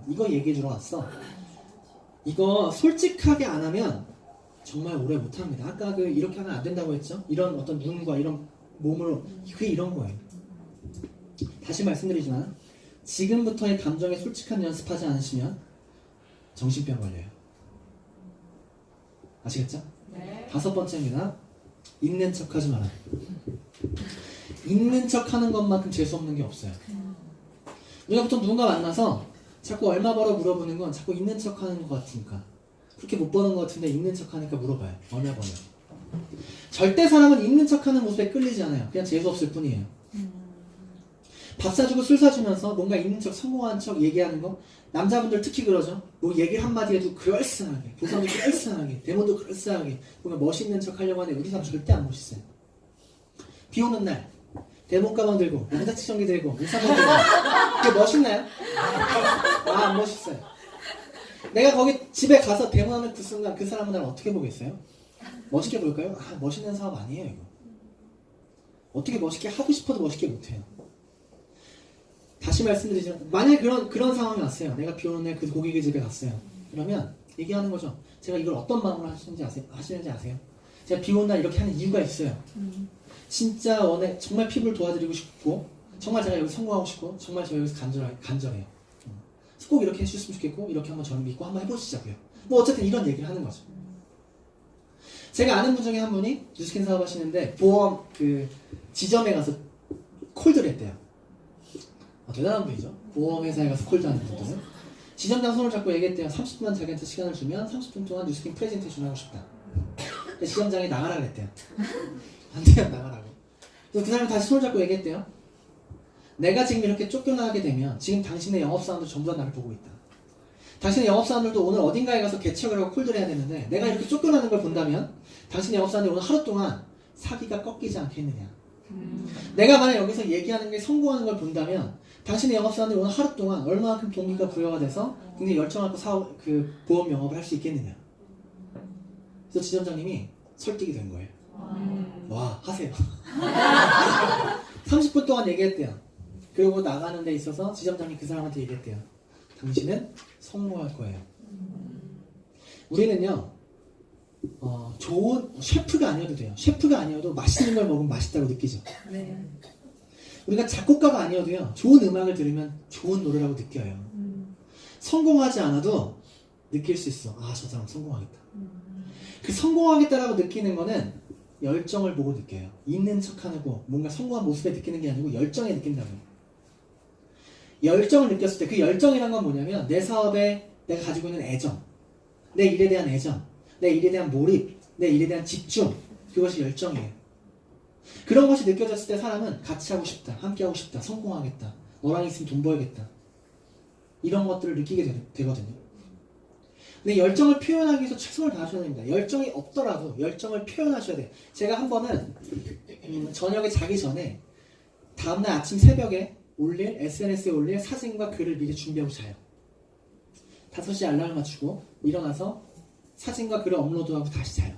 [SPEAKER 1] 이거 얘기해 주러 왔어. 이거 솔직하게 안 하면 정말 오래 못합니다. 아까 이렇게 하면 안 된다고 했죠? 이런 어떤 눈과 이런 몸으로 그게 이런 거예요. 다시 말씀드리지만 지금부터의 감정에 솔직한 연습하지 않으시면 정신병 걸려요. 아시겠죠?
[SPEAKER 2] 네.
[SPEAKER 1] 5번째입니다. 있는 척하지 마라. 있는 척하는 것만큼 재수없는 게 없어요. 우리가 보통 누군가 만나서 자꾸 얼마 벌어 물어보는 건 자꾸 있는 척하는 것 같으니까 그렇게 못 버는 것 같은데 있는 척하니까 물어봐요. 얼마 버냐. 절대 사람은 있는 척하는 모습에 끌리지 않아요. 그냥 재수없을 뿐이에요. 밥 사주고 술 사주면서 뭔가 있는 척 성공한 척 얘기하는 거 남자분들 특히 그러죠. 뭐 얘기를 한마디 해도 그럴싸하게 보상도 그럴싸하게 데모도 그럴싸하게 뭔가 멋있는 척 하려고 하는데 우리 사람 절대 안 멋있어요. 비 오는 날 데모 가방 들고 양자치전기 들고 우산을 들고 그게 멋있나요? 안 멋있어요. 내가 거기 집에 가서 데모하는 그 순간 그 사람은 나를 어떻게 보겠어요? 멋있게 볼까요? 멋있는 사업 아니에요 이거. 어떻게 멋있게 하고 싶어도 멋있게 못해요. 다시 말씀드리지만 만약에 그런 상황이 왔어요. 내가 비 오는 날 그 고객의 집에 갔어요. 그러면 얘기하는 거죠. 제가 이걸 어떤 마음으로 하시는지 아세요? 제가 비 오는 날 이렇게 하는 이유가 있어요. 진짜 정말 피부를 도와드리고 싶고 정말 제가 여기 성공하고 싶고 정말 제가 여기서 간절해요. 꼭 이렇게 해주셨으면 좋겠고 이렇게 한번 저를 믿고 한번 해보시자고요. 뭐 어쨌든 이런 얘기를 하는 거죠. 제가 아는 분 중에 한 분이 뉴스킨 사업하시는데 보험 지점에 가서 콜드를 했대요. 대단한 분이죠. 보험회사에 가서 콜드하는 분들은 지점장 손을 잡고 얘기했대요. 30분만 자기한테 시간을 주면 30분 동안 뉴스킨 프레젠테이션 하고 싶다. 근데 지점장이 나가라 그랬대요. 안 돼요 나가라고. 그래서 그 사람이 다시 손을 잡고 얘기했대요. 내가 지금 이렇게 쫓겨나게 되면 지금 당신의 영업사원도 전부 다 나를 보고 있다. 당신의 영업사원들도 오늘 어딘가에 가서 개척을 하고 콜드를 해야 되는데 내가 이렇게 쫓겨나는 걸 본다면 당신의 영업사원들이 오늘 하루 동안 사기가 꺾이지 않겠느냐. 내가 만약 여기서 얘기하는 게 성공하는 걸 본다면 당신의 영업사원들이 오늘 하루 동안 얼마만큼 동기가 부여가 돼서 굉장히 열정하고 보험 영업을 할 수 있겠느냐. 그래서 지점장님이 설득이 된 거예요. 와, 하세요. 30분 동안 얘기했대요. 그리고 나가는 데 있어서 지점장님 그 사람한테 얘기했대요. 당신은 성공할 거예요. 우리는요, 좋은 셰프가 아니어도 돼요. 셰프가 아니어도 맛있는 걸 먹으면 맛있다고 느끼죠.
[SPEAKER 2] 네.
[SPEAKER 1] 우리가 작곡가가 아니어도요, 좋은 음악을 들으면 좋은 노래라고 느껴요. 성공하지 않아도 느낄 수 있어. 아, 저 사람 성공하겠다. 그 성공하겠다라고 느끼는 거는 열정을 보고 느껴요. 있는 척하고 뭔가 성공한 모습에 느끼는 게 아니고 열정에 느낀다고요. 열정을 느꼈을 때 그 열정이란 건 뭐냐면 내 사업에 내가 가지고 있는 애정, 내 일에 대한 애정, 내 일에 대한 몰입, 내 일에 대한 집중, 그것이 열정이에요. 그런 것이 느껴졌을 때 사람은 같이 하고 싶다, 함께 하고 싶다, 성공하겠다, 너랑 있으면 돈 벌겠다, 이런 것들을 느끼게 되거든요. 근데 열정을 표현하기 위해서 최선을 다하셔야 됩니다. 열정이 없더라도 열정을 표현하셔야 돼요. 제가 한 번은 저녁에 자기 전에 다음날 아침 새벽에 올릴, SNS에 올릴 사진과 글을 미리 준비하고 자요. 5시에 알람을 맞추고 일어나서 사진과 글을 업로드하고 다시 자요.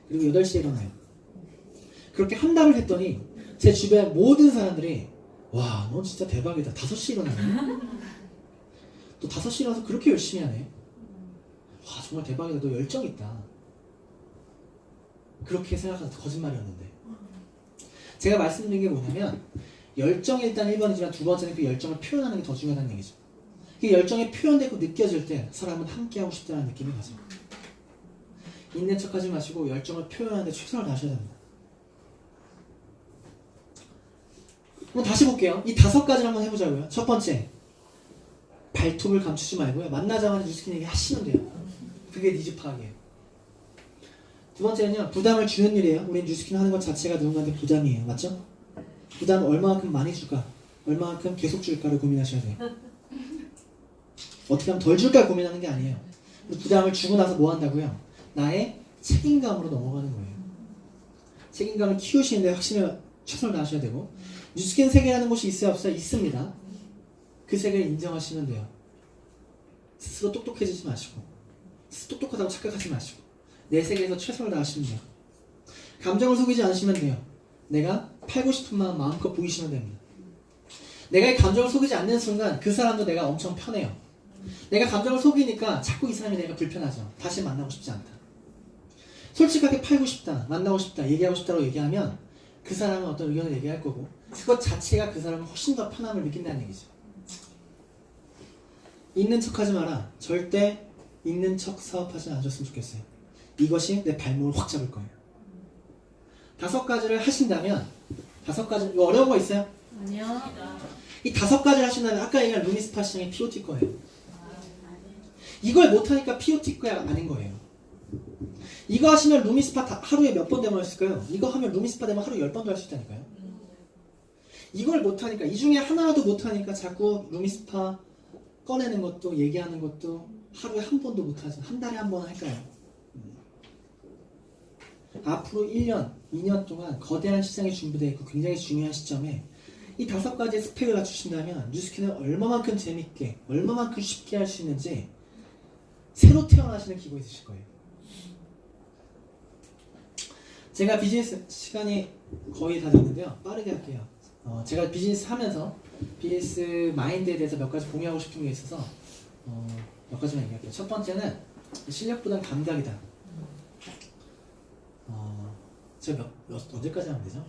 [SPEAKER 1] 그리고 8시에 일어나요. 그렇게 한 달을 했더니 제 주변 모든 사람들이 와, 넌 진짜 대박이다. 5시에 일어나네. 또 5시에 일어나서 그렇게 열심히 하네. 와, 정말 대박이다. 너 열정 있다. 그렇게 생각해서 거짓말이었는데, 제가 말씀드린 게 뭐냐면 열정이 일단 1번이지만 두 번째는 그 열정을 표현하는 게 더 중요하다는 얘기죠. 그 열정이 표현되고 느껴질 때 사람은 함께하고 싶다는 느낌이 가죠. 있는 척하지 마시고 열정을 표현하는 데 최선을 다하셔야 됩니다. 그럼 다시 볼게요. 이 5가지를 한번 해보자고요. 첫 번째, 발톱을 감추지 말고요. 만나자마자 뉴스킨 얘기 하시면 돼요. 그게 니즈 파악이에요. 두 번째는요, 부담을 주는 일이에요. 우린 뉴스킨 하는 것 자체가 누군가한테 부담이에요. 맞죠? 부담을 얼마만큼 많이 줄까, 얼마만큼 계속 줄까를 고민하셔야 돼요. 어떻게 하면 덜 줄까 고민하는 게 아니에요. 부담을 주고 나서 뭐 한다고요? 나의 책임감으로 넘어가는 거예요. 책임감을 키우시는데 확실히 최선을 다하셔야 되고, 뉴스킨 세계라는 곳이 있어요, 없어요? 있습니다. 그 세계를 인정하시면 돼요. 스스로 똑똑해지지 마시고, 스스로 똑똑하다고 착각하지 마시고, 내 세계에서 최선을 다하시면 돼요. 감정을 속이지 않으시면 돼요. 내가 팔고 싶은 마음 마음껏 보이시면 됩니다. 내가 이 감정을 속이지 않는 순간 그 사람도 내가 엄청 편해요. 내가 감정을 속이니까 자꾸 이 사람이 내가 불편하죠. 다시 만나고 싶지 않다. 솔직하게 팔고 싶다, 만나고 싶다, 얘기하고 싶다고 얘기하면 그 사람은 어떤 의견을 얘기할 거고, 그것 자체가 그 사람은 훨씬 더 편함을 느낀다는 얘기죠. 있는 척하지 마라. 절대 있는 척 사업하지 않으셨으면 좋겠어요. 이것이 내 발목을 확 잡을 거예요. 5가지를 하신다면, 5가지, 이거 어려운 거 있어요?
[SPEAKER 2] 아니요.
[SPEAKER 1] 이 5가지를 하신다면 아까 얘기한 루미스파 시장의 POT 거예요. 이걸 못하니까 POT 거야 아닌 거예요. 이거 하시면 루미스파 하루에 몇 번 데모했을까요? 이거 하면 루미스파 데모 하루 10번도 할 수 있다니까요. 이걸 못하니까, 이 중에 하나라도 못하니까 자꾸 루미스파 꺼내는 것도, 얘기하는 것도 하루에 한 번도 못하죠. 한 달에 한 번 할까요? 앞으로 1년, 2년 동안 거대한 시장이 준비되어 있고 굉장히 중요한 시점에 이 5가지의 스펙을 갖추신다면 뉴스킨을 얼마만큼 재밌게, 얼마만큼 쉽게 할 수 있는지 새로 태어나시는 기분이 드실 거예요. 제가 비즈니스 시간이 거의 다 됐는데요. 빠르게 할게요. 제가 비즈니스 하면서 비즈니스 마인드에 대해서 몇 가지 공유하고 싶은 게 있어서 몇 가지만 얘기할게요. 첫 번째는 실력보단 감각이다. 제가 언제까지 하면 되죠?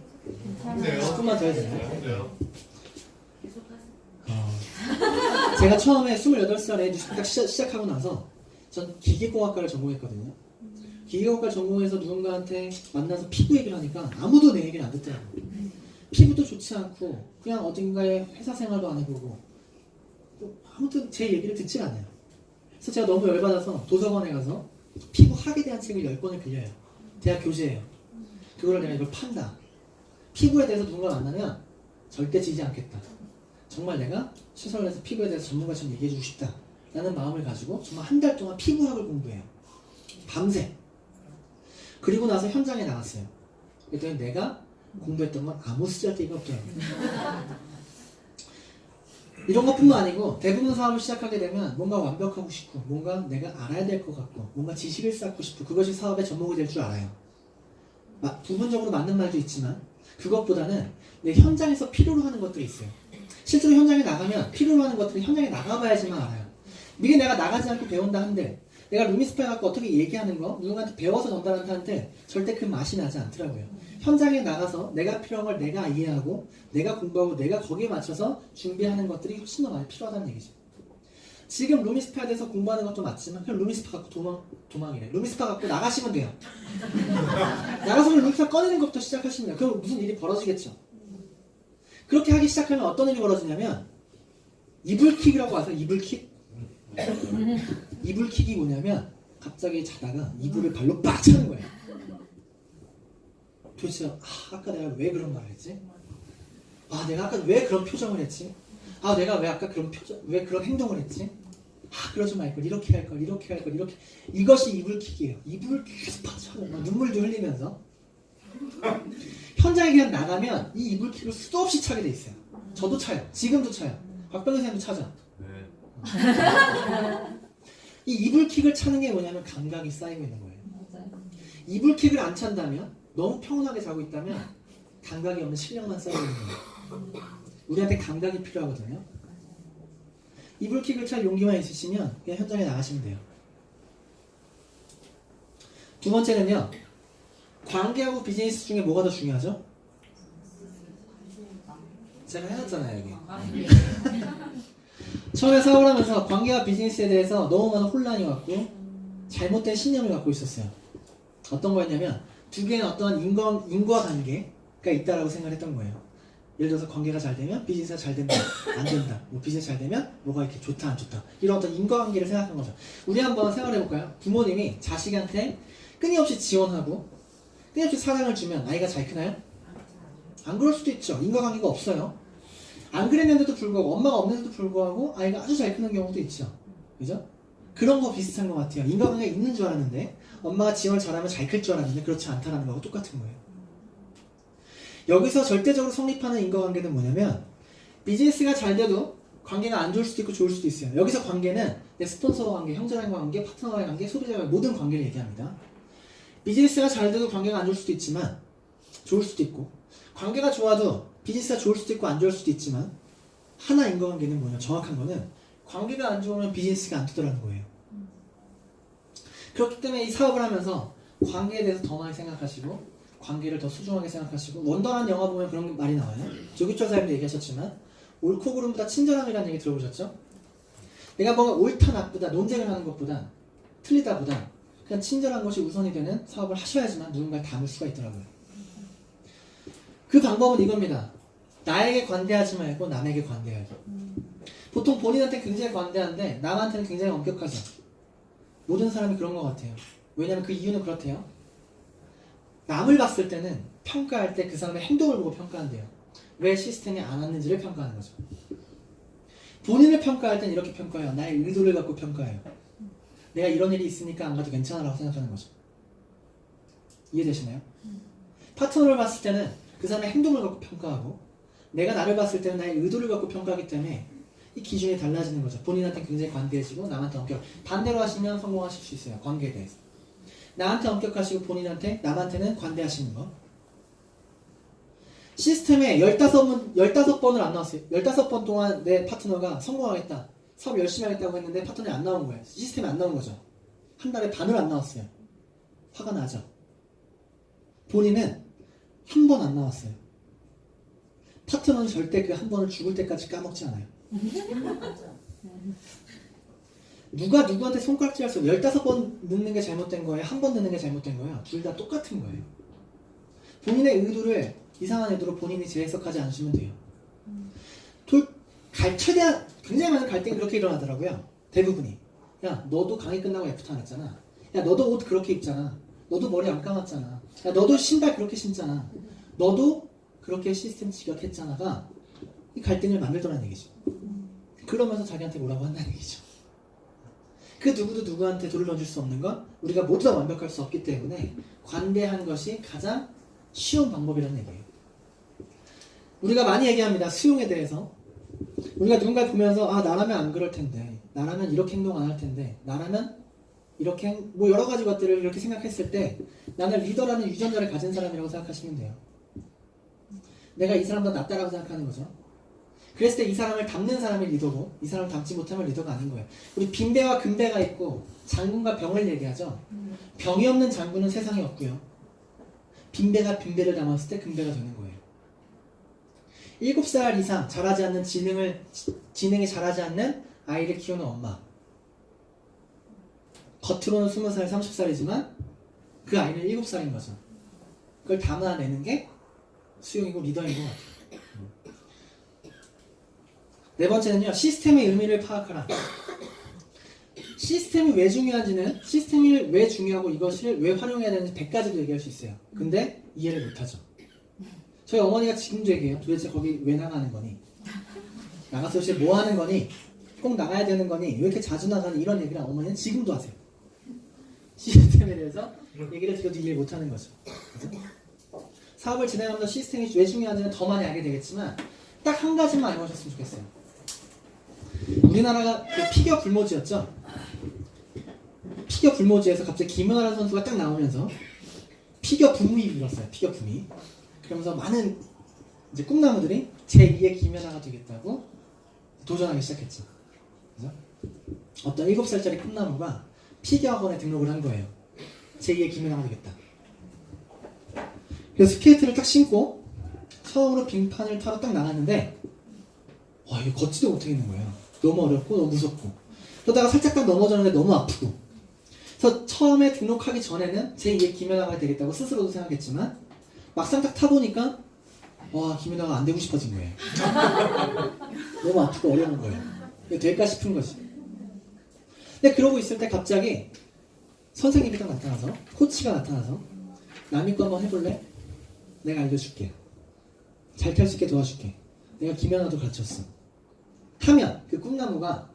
[SPEAKER 1] 10분만 더 해도 되나요? 제가 처음에 28살에 뉴스킨 딱 시작하고 나서 전 기계공학과를 전공했거든요. 기계공학과 전공해서 누군가한테 만나서 피부 얘기를 하니까 아무도 내 얘기를 안 듣더라고요. 피부도 좋지 않고 그냥 어딘가에 회사 생활도 안 해보고 아무튼 제 얘기를 듣질 않아요. 그래서 제가 너무 열받아서 도서관에 가서 피부학에 대한 책을 10권을 빌려요. 대학 교재예요. 그거를 내가 이걸 판다. 피부에 대해서 누군가 만나면 절대 지지 않겠다. 정말 내가 최선을 다해서 피부에 대해서 전문가처럼 얘기해주고 싶다 라는 마음을 가지고 정말 한 달 동안 피부학을 공부해요. 밤새. 그리고 나서 현장에 나갔어요. 그랬더니 내가 공부했던 건 아무 쓰잘데기가 없더라고요. 이런 것뿐만 아니고 대부분 사업을 시작하게 되면 뭔가 완벽하고 싶고 뭔가 내가 알아야 될 것 같고 뭔가 지식을 쌓고 싶고 그것이 사업의 전목이 될 줄 알아요. 부분적으로 맞는 말도 있지만 그것보다는 내 현장에서 필요로 하는 것들이 있어요. 실제로 현장에 나가면 필요로 하는 것들은 현장에 나가봐야지만 알아요. 미리 내가 나가지 않고 배운다 한들 내가 루미스파에 갖고 어떻게 얘기하는 거 누군가한테 배워서 전달한다 한들 절대 그 맛이 나지 않더라고요. 현장에 나가서 내가 필요한 걸 내가 이해하고 내가 공부하고 내가 거기에 맞춰서 준비하는 것들이 훨씬 더 많이 필요하다는 얘기죠. 지금 루미스파에 대해서 공부하는 것도 맞지만 그냥 루미스파 갖고 도망이래. 루미스파 갖고 나가시면 돼요. 나가서 루미스파 꺼내는 것부터 시작하시면 돼요. 그럼 무슨 일이 벌어지겠죠. 그렇게 하기 시작하면 어떤 일이 벌어지냐면 이불킥이라고 아세요? 이불킥? 이불킥이 뭐냐면 갑자기 자다가 이불을 발로 빡 차는 거예요. 도대체 아까 내가 왜 그런 말을 했지? 내가 아까 왜 그런 표정을 했지? 내가 왜 아까 왜 그런 행동을 했지? 그러지 말걸 이렇게 할걸 이렇게 할걸 이렇게. 이것이 이불킥이에요. 이불을 계속 팍 차는 거예요. 눈물도 흘리면서. 현장에 그냥 나가면 이 이불킥을 수도 없이 차게 돼 있어요. 저도 차요. 지금도 차요. 박병근 선생님도 차죠. 이 이불킥을 차는 게 뭐냐면 감각이 쌓이고 있는 거예요. 이불킥을 안 찬다면 너무 평온하게 자고 있다면 감각이 없는 실력만 쌓이고 있는 거예요. 우리한테 감각이 필요하거든요. 이불킥을 찰 용기만 있으시면 그냥 현장에 나가시면 돼요. 두 번째는요. 관계하고 비즈니스 중에 뭐가 더 중요하죠? 제가 해놨잖아요 여기. 처음에 사업을 하면서 관계와 비즈니스에 대해서 너무 많은 혼란이 왔고 잘못된 신념을 갖고 있었어요. 어떤 거였냐면 두 개의 어떤 인과관계가 있다라고 생각했던 거예요. 예를 들어서 관계가 잘 되면 비즈니스가 잘 된다, 안 된다. 비즈니스 잘 되면 뭐가 이렇게 좋다, 안 좋다. 이런 어떤 인과관계를 생각한 거죠. 우리 한번 생각해볼까요? 부모님이 자식한테 끊임없이 지원하고 끊임없이 사랑을 주면 아이가 잘 크나요? 안 그럴 수도 있죠. 인과관계가 없어요. 안 그랬는데도 불구하고 엄마가 없는데도 불구하고 아이가 아주 잘 크는 경우도 있죠. 그죠? 그런 거 비슷한 것 같아요. 인과관계가 있는 줄 알았는데 엄마가 지원을 잘하면 잘 클 줄 알았는데 그렇지 않다는 거하고 똑같은 거예요. 여기서 절대적으로 성립하는 인과관계는 뭐냐면 비즈니스가 잘 돼도 관계가 안 좋을 수도 있고 좋을 수도 있어요. 여기서 관계는 내 스폰서와 관계, 형제와의 관계, 파트너와의 관계, 소비자와의 모든 관계를 얘기합니다. 비즈니스가 잘 돼도 관계가 안 좋을 수도 있지만 좋을 수도 있고 관계가 좋아도 비즈니스가 좋을 수도 있고 안 좋을 수도 있지만 하나 인과관계는 뭐냐 정확한 거는 관계가 안 좋으면 비즈니스가 안 되더라는 거예요. 그렇기 때문에 이 사업을 하면서 관계에 대해서 더 많이 생각하시고 관계를 더 소중하게 생각하시고 원더라는 영화 보면 그런 말이 나와요. 조규철 사장님도 얘기하셨지만 옳고 그름보다 친절함이라는 얘기 들어보셨죠? 내가 뭔가 옳다 나쁘다 논쟁을 하는 것보다 틀리다 보다 그냥 친절한 것이 우선이 되는 사업을 하셔야지만 누군가를 담을 수가 있더라고요. 그 방법은 이겁니다. 나에게 관대하지 말고 남에게 관대하기. 보통 본인한테 굉장히 관대한데 남한테는 굉장히 엄격하죠. 모든 사람이 그런 것 같아요. 왜냐하면 그 이유는 그렇대요. 남을 봤을 때는 평가할 때 그 사람의 행동을 보고 평가한대요. 왜 시스템이 안 왔는지를 평가하는 거죠. 본인을 평가할 땐 이렇게 평가해요. 나의 의도를 갖고 평가해요. 내가 이런 일이 있으니까 안 가도 괜찮아 라고 생각하는 거죠. 이해되시나요? 파트너를 봤을 때는 그 사람의 행동을 갖고 평가하고 내가 나를 봤을 때는 나의 의도를 갖고 평가하기 때문에 이 기준이 달라지는 거죠. 본인한테 굉장히 관대해지고 남한테 엄격. 반대로 하시면 성공하실 수 있어요. 관계에 대해서. 나한테 엄격하시고 본인한테 남한테는 관대하시는 거. 시스템에 15번을 안 나왔어요. 15번 동안 내 파트너가 성공하겠다. 사업 열심히 하겠다고 했는데 파트너이 안 나온 거예요. 시스템이 안 나온 거죠. 한 달에 반을 안 나왔어요. 화가 나죠. 본인은 한 번 안 나왔어요. 파트너는 절대 그 한 번을 죽을 때까지 까먹지 않아요. 누가 누구한테 손가락질 할 수 없어요. 15번 넣는 게 잘못된 거예요. 한 번 넣는 게 잘못된 거예요. 둘 다 똑같은 거예요. 본인의 의도를 이상한 의도로 본인이 재해석하지 않으시면 돼요. 최대한 굉장히 많은 갈등이 그렇게 일어나더라고요. 대부분이. 야 너도 강의 끝나고 애프터 안 했잖아. 야 너도 옷 그렇게 입잖아. 너도 머리 안 감았잖아. 야 너도 신발 그렇게 신잖아. 너도 그렇게 시스템 지각했잖아가 이 갈등을 만들더라는 얘기죠. 그러면서 자기한테 뭐라고 한다는 얘기죠. 그 누구도 누구한테 돌을 던질 수 없는 건 우리가 모두 다 완벽할 수 없기 때문에 관대한 것이 가장 쉬운 방법이라는 얘기예요. 우리가 많이 얘기합니다. 수용에 대해서. 우리가 누군가를 보면서 나라면 안 그럴 텐데, 나라면 이렇게 행동 안 할 텐데, 나라면 이렇게 뭐 여러 가지 것들을 이렇게 생각했을 때 나는 리더라는 유전자를 가진 사람이라고 생각하시면 돼요. 내가 이 사람보다 낫다라고 생각하는 거죠. 그랬을 때 이 사람을 닮는 사람이 리더고 이 사람을 닮지 못하면 리더가 아닌 거예요. 우리 빈배와 금배가 있고 장군과 병을 얘기하죠. 병이 없는 장군은 세상에 없고요. 빈배가 빈배를 담았을 때 금배가 되는 거예요. 7살 이상 자라지 않는 지능이 자라지 않는 아이를 키우는 엄마. 겉으로는 20살, 30살이지만 그 아이는 7살인 거죠. 그걸 담아내는 게 수용이고 리더인 것 같아요. 네 번째는요. 시스템의 의미를 파악하라. 시스템이 왜 중요한지는 시스템이 왜 중요하고 이것을 왜 활용해야 되는지 100가지도 얘기할 수 있어요. 근데 이해를 못하죠. 저희 어머니가 지금도 얘기해요. 도대체 거기 왜 나가는 거니? 나가서 도대체 뭐 하는 거니? 꼭 나가야 되는 거니? 왜 이렇게 자주 나가는 이런 얘기를 어머니는 지금도 하세요. 시스템에 대해서 얘기를 드려도 이해를 못하는 거죠. 그죠? 사업을 진행하면서 시스템이 왜 중요한지는 더 많이 알게 되겠지만 딱 한 가지만 알고 오셨으면 좋겠어요. 우리나라가 그 피겨 불모지였죠. 피겨 불모지에서 갑자기 김연아 선수가 딱 나오면서 피겨 붐이 일었어요. 피겨 붐이. 그러면서 많은 이제 꿈나무들이 제2의 김연아가 되겠다고 도전하기 시작했죠. 그죠? 어떤 7살짜리 꿈나무가 피겨 학원에 등록을 한 거예요. 제2의 김연아가 되겠다. 그래서 스케이트를 딱 신고 처음으로 빙판을 타러 딱 나갔는데 와 이거 걷지도 못하겠는 거예요. 너무 어렵고 너무 무섭고 그러다가 살짝 딱 넘어졌는데 너무 아프고 그래서 처음에 등록하기 전에는 제2의 김연아가 되겠다고 스스로도 생각했지만 막상 딱 타보니까 와 김연아가 안 되고 싶어진 거예요. 너무 아프고 어려운 거예요. 이거 될까 싶은 거지. 근데 그러고 있을 때 갑자기 선생님이 딱 나타나서 코치가 나타나서 남이 거 한번 해볼래? 내가 알려줄게. 잘 탈 수 있게 도와줄게. 내가 김연아도 가르쳤어. 하면 그 꿈나무가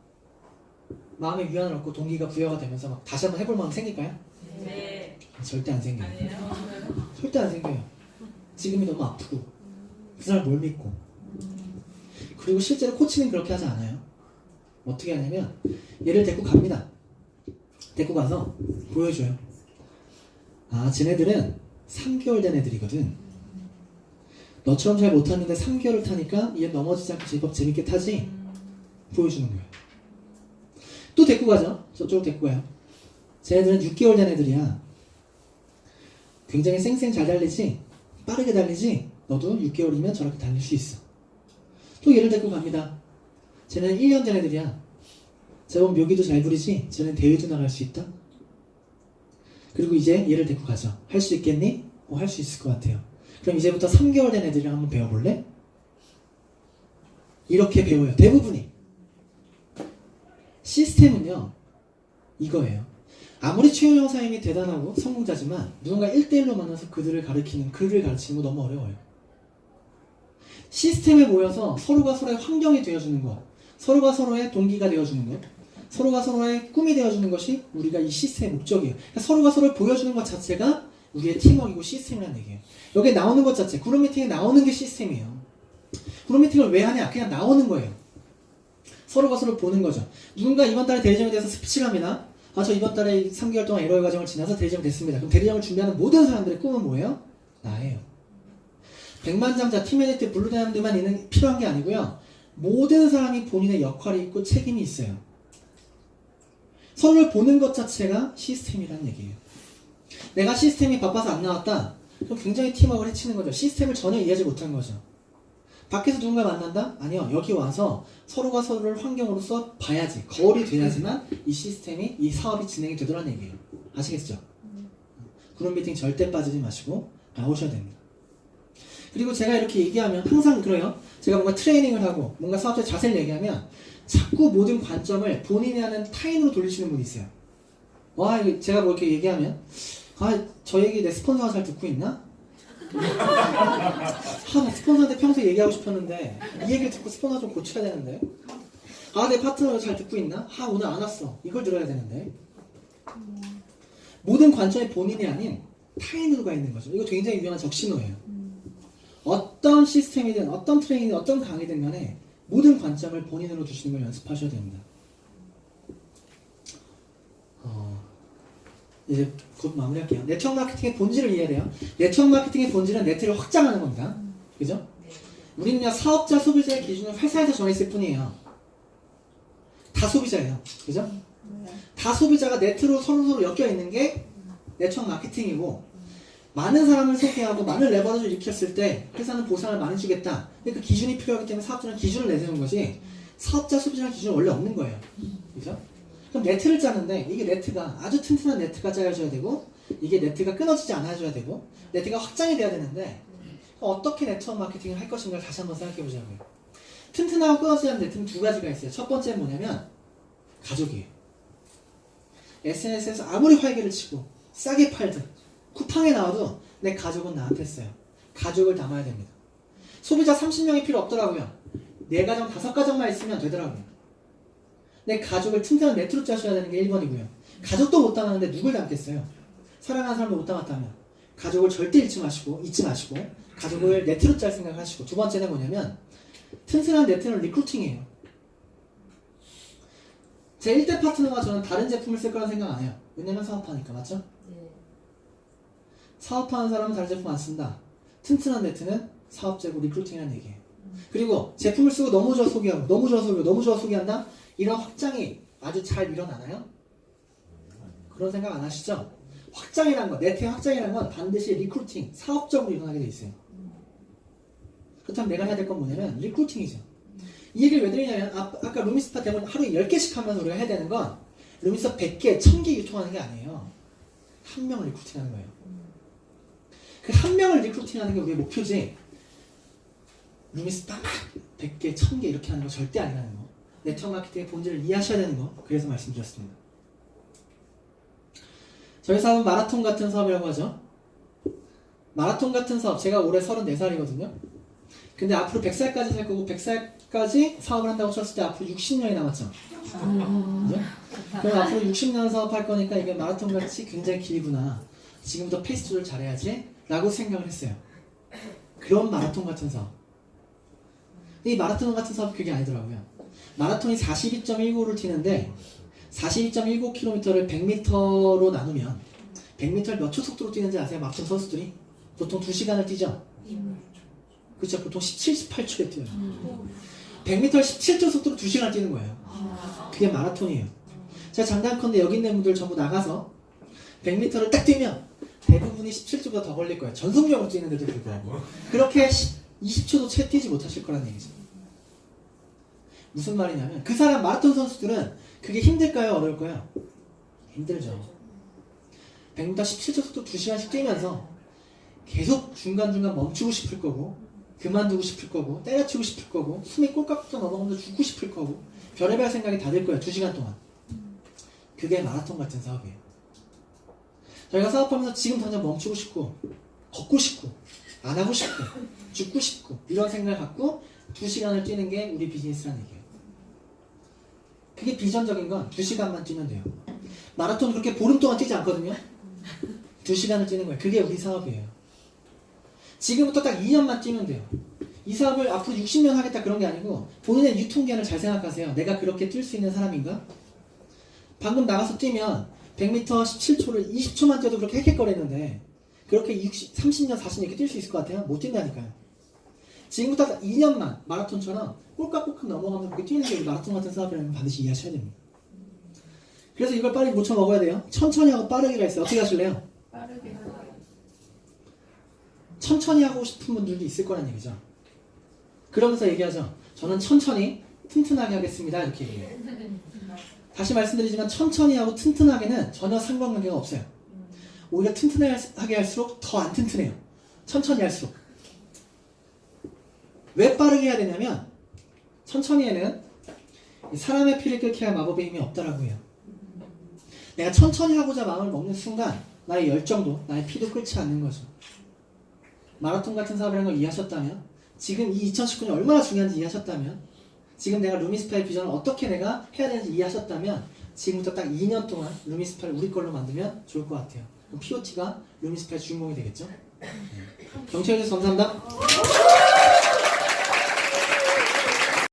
[SPEAKER 1] 마음의 위안을 얻고 동기가 부여가 되면서 막 다시 한번 해볼 마음 생길까요?
[SPEAKER 2] 네.
[SPEAKER 1] 절대 안 생겨요.
[SPEAKER 2] 아니에요.
[SPEAKER 1] 절대 안 생겨요. 지금이 너무 아프고 그 사람 뭘 믿고. 그리고 실제로 코치는 그렇게 하지 않아요. 어떻게 하냐면 얘를 데리고 갑니다. 데리고 가서 보여줘요. 쟤네들은 3개월 된 애들이거든. 너처럼 잘 못하는데 3개월을 타니까 얘 넘어지지 않고 제법 재밌게 타지? 보여주는 거예요. 또 데리고 가죠. 저쪽으로 데리고 가요. 쟤네들은 6개월 된 애들이야. 굉장히 쌩쌩 잘 달리지? 빠르게 달리지? 너도 6개월이면 저렇게 달릴 수 있어. 또 얘를 데리고 갑니다. 쟤네는 1년 된 애들이야. 제법 묘기도 잘 부리지? 쟤는 대회도 나갈 수 있다? 그리고 이제 얘를 데리고 가죠. 할 수 있겠니? 할 수 있을 것 같아요. 그럼 이제부터 3개월 된 애들이랑 한번 배워볼래? 이렇게 배워요. 대부분이. 시스템은요. 이거예요. 아무리 최은영 사장님이 대단하고 성공자지만 누군가 1대1로 만나서 그들을 가르치는 거 너무 어려워요. 시스템에 모여서 서로가 서로의 환경이 되어주는 것, 서로가 서로의 동기가 되어주는 것, 서로가 서로의 꿈이 되어주는 것이 우리가 이 시스템의 목적이에요. 그러니까 서로가 서로를 보여주는 것 자체가 우리의 팀워크이고 시스템이라는 얘기예요. 여기에 나오는 것 자체, 그룹 미팅에 나오는 게 시스템이에요. 그룹 미팅을 왜 하냐? 그냥 나오는 거예요. 서로가 서로 보는 거죠. 누군가 이번 달에 대리점에 대해서 스피치를 합니다. 저 이번 달에 3개월 동안 에러의 과정을 지나서 대리점이 됐습니다. 그럼 대리점을 준비하는 모든 사람들의 꿈은 뭐예요? 나예요. 백만장자, 팀애니트, 블루다이아몬드만 있는 필요한 게 아니고요. 모든 사람이 본인의 역할이 있고 책임이 있어요. 서로를 보는 것 자체가 시스템이라는 얘기예요. 내가 시스템이 바빠서 안 나왔다? 그럼 굉장히 팀워크를 해치는 거죠. 시스템을 전혀 이해하지 못한 거죠. 밖에서 누군가 만난다? 아니요. 여기 와서 서로가 서로를 환경으로서 봐야지. 거울이 돼야지만 이 시스템이, 이 사업이 진행이 되더라는 얘기예요. 아시겠죠? 그룹 미팅 절대 빠지지 마시고 나오셔야 됩니다. 그리고 제가 이렇게 얘기하면 항상 그래요. 제가 뭔가 트레이닝을 하고 뭔가 사업자 자세를 얘기하면 자꾸 모든 관점을 본인이 하는 타인으로 돌리시는 분이 있어요. 이거 제가 뭐 이렇게 얘기하면 저 얘기 내 스폰서가 잘 듣고 있나? 나 스폰서한테 평소에 얘기하고 싶었는데 이 얘기를 듣고 스폰서 좀 고쳐야 되는데 아, 내 파트너가 잘 듣고 있나? 아, 오늘 안 왔어. 이걸 들어야 되는데. 모든 관점이 본인이 아닌 타인으로 가 있는 거죠. 이거 굉장히 유명한 적신호예요. 어떤 시스템이든 어떤 트레이닝이든 어떤 강의든 간에 모든 관점을 본인으로 두시는 걸 연습하셔야 됩니다. 이제 곧 마무리할게요. 네트워크 마케팅의 본질을 이해해야 돼요. 네트워크 마케팅의 본질은 네트를 확장하는 겁니다. 그죠? 우리는요, 사업자, 소비자의 기준을 회사에서 정했을 뿐이에요. 다 소비자예요. 그죠? 다 소비자가 네트로 서로 엮여 있는 게 네트워크 마케팅이고, 많은 사람을 소개하고 많은 레버리지를 일으켰을 때 회사는 보상을 많이 주겠다. 근데 그 기준이 필요하기 때문에 사업자는 기준을 내세우는 거지, 사업자, 소비자의 기준은 원래 없는 거예요. 그죠? 그럼 네트를 짜는데 이게 네트가 아주 튼튼한 네트가 짜여져야 되고, 이게 네트가 끊어지지 않아줘야 되고, 네트가 확장이 돼야 되는데, 어떻게 네트워크 마케팅을 할 것인가를 다시 한번 생각해 보자고요. 튼튼하고 끊어지지 않는 네트는 두 가지가 있어요. 첫 번째는 뭐냐면 가족이에요. SNS에서 아무리 활개를 치고 싸게 팔든 쿠팡에 나와도 내 가족은 나한테 써요. 가족을 담아야 됩니다. 소비자 30명이 필요 없더라고요. 4가정, 5가정만 있으면 되더라고요. 내 가족을 튼튼한 네트로 짜셔야 되는 게 1번이고요. 가족도 못 담았는데 누굴 담겠어요? 사랑하는 사람도 못 담았다면 가족을 절대 잊지 마시고 가족을 네트로 짤 생각하시고, 두 번째는 뭐냐면 튼튼한 네트는 리크루팅이에요. 제 1대 파트너가 저는 다른 제품을 쓸 거라는 생각 안 해요. 왜냐면 사업하니까. 맞죠?
[SPEAKER 2] 네.
[SPEAKER 1] 사업하는 사람은 다른 제품 안 쓴다. 튼튼한 네트는 사업재고 리크루팅이라는 얘기예요. 그리고 제품을 쓰고 너무 좋아 소개하고 너무 좋아 소개한다? 이런 확장이 아주 잘 일어나나요? 그런 생각 안 하시죠? 확장이라는 건, 네트의 확장이라는 건 반드시 리크루팅, 사업적으로 일어나게 돼 있어요. 그렇다면 내가 해야 될 건 뭐냐면 리크루팅이죠. 이 얘기를 왜 드리냐면, 아까 루미스타 대본 하루에 10개씩 하면서 우리가 해야 되는 건 루미스타 100개, 1000개 유통하는 게 아니에요. 한 명을 리크루팅하는 거예요. 그 한 명을 리크루팅하는 게 우리의 목표지, 루미스타 100개, 1000개 이렇게 하는 거 절대 아니라는 거. 네트워크 마케팅의 본질을 이해하셔야 되는 거. 그래서 말씀드렸습니다. 저희 사업은 마라톤 같은 사업이라고 하죠. 마라톤 같은 사업, 제가 올해 34살이거든요. 근데 앞으로 100살까지 살 거고, 100살까지 사업을 한다고 쳤을 때 앞으로 60년이 남았죠. 그죠? 그럼 앞으로 60년 사업할 거니까 이게 마라톤 같이 굉장히 길구나. 지금부터 페이스 조절 잘해야지 라고 생각을 했어요. 그런 마라톤 같은 사업. 이 마라톤 같은 사업이 그게 아니더라고요. 마라톤이 42.19를 튀는데 42.19km를 100m로 나누면 100m를 몇 초 속도로 뛰는지 아세요? 마라톤 선수들이? 보통 2시간을 뛰죠? 그렇죠. 보통 17, 18초에 뛰어요. 100m를 17초 속도로 2시간 뛰는 거예요. 그게 마라톤이에요. 제가 장담컨대 여기 있는 분들 전부 나가서 100m를 딱 뛰면 대부분이 17초보다 더 걸릴 거예요. 전속력으로 뛰는데도 불구하고. 그렇게 20초도 채 뛰지 못하실 거라는 얘기죠. 무슨 말이냐면 그 사람 마라톤 선수들은 그게 힘들까요? 어려울까요? 힘들죠. 100m 17초 속도 2시간씩 뛰면서 계속 중간중간 멈추고 싶을 거고, 그만두고 싶을 거고, 때려치고 싶을 거고, 숨이 꼴깍꼴깍 넘어가면서 죽고 싶을 거고, 별의별 생각이 다 들 거예요. 2시간 동안. 그게 마라톤 같은 사업이에요. 저희가 사업하면서 지금 당장 멈추고 싶고, 걷고 싶고, 안 하고 싶고, 죽고 싶고, 이런 생각을 갖고 2시간을 뛰는 게 우리 비즈니스라는 얘기예요. 그게 비전적인 건 2시간만 뛰면 돼요. 마라톤 그렇게 보름 동안 뛰지 않거든요. 2시간을 뛰는 거예요. 그게 우리 사업이에요. 지금부터 딱 2년만 뛰면 돼요. 이 사업을 앞으로 60년 하겠다 그런 게 아니고, 본인의 유통기한을 잘 생각하세요. 내가 그렇게 뛸 수 있는 사람인가? 방금 나가서 뛰면 100m 17초를 20초만 뛰어도 그렇게 헥헥거리는데 그렇게 30년, 40년 이렇게 뛸 수 있을 것 같아요? 못 뛴다니까요. 지금부터 딱 2년만 마라톤처럼 꼴깍꼴깍 넘어가면서 그렇게 뛰는 게 우리 마라톤 같은 사업이라는 걸 반드시 이해하셔야 됩니다. 그래서 이걸 빨리 고쳐 먹어야 돼요. 천천히 하고 빠르게가 있어요. 어떻게 하실래요?
[SPEAKER 2] 빠르게 하고.
[SPEAKER 1] 천천히 하고 싶은 분들도 있을 거란 얘기죠. 그러면서 얘기하죠. 저는 천천히 튼튼하게 하겠습니다. 이렇게 얘기해요. 다시 말씀드리지만 천천히 하고 튼튼하게는 전혀 상관관계가 없어요. 오히려 튼튼하게 할수록 더 안 튼튼해요. 천천히 할수록. 왜 빠르게 해야 되냐면 천천히에는 사람의 피를 끓게 할 마법의 힘이 없다라고 해요. 내가 천천히 하고자 마음을 먹는 순간 나의 열정도 나의 피도 끓지 않는 거죠. 마라톤 같은 사업이라는 걸 이해하셨다면, 지금 이 2019년이 얼마나 중요한지 이해하셨다면 지금 내가 루미스파의 비전을 어떻게 내가 해야 되는지 이해하셨다면 지금부터 딱 2년 동안 루미스파를 우리 걸로 만들면 좋을 것 같아요. 그럼 POT가 루미스파의 주인공이 되겠죠? 경청해주셔서 감사합니다.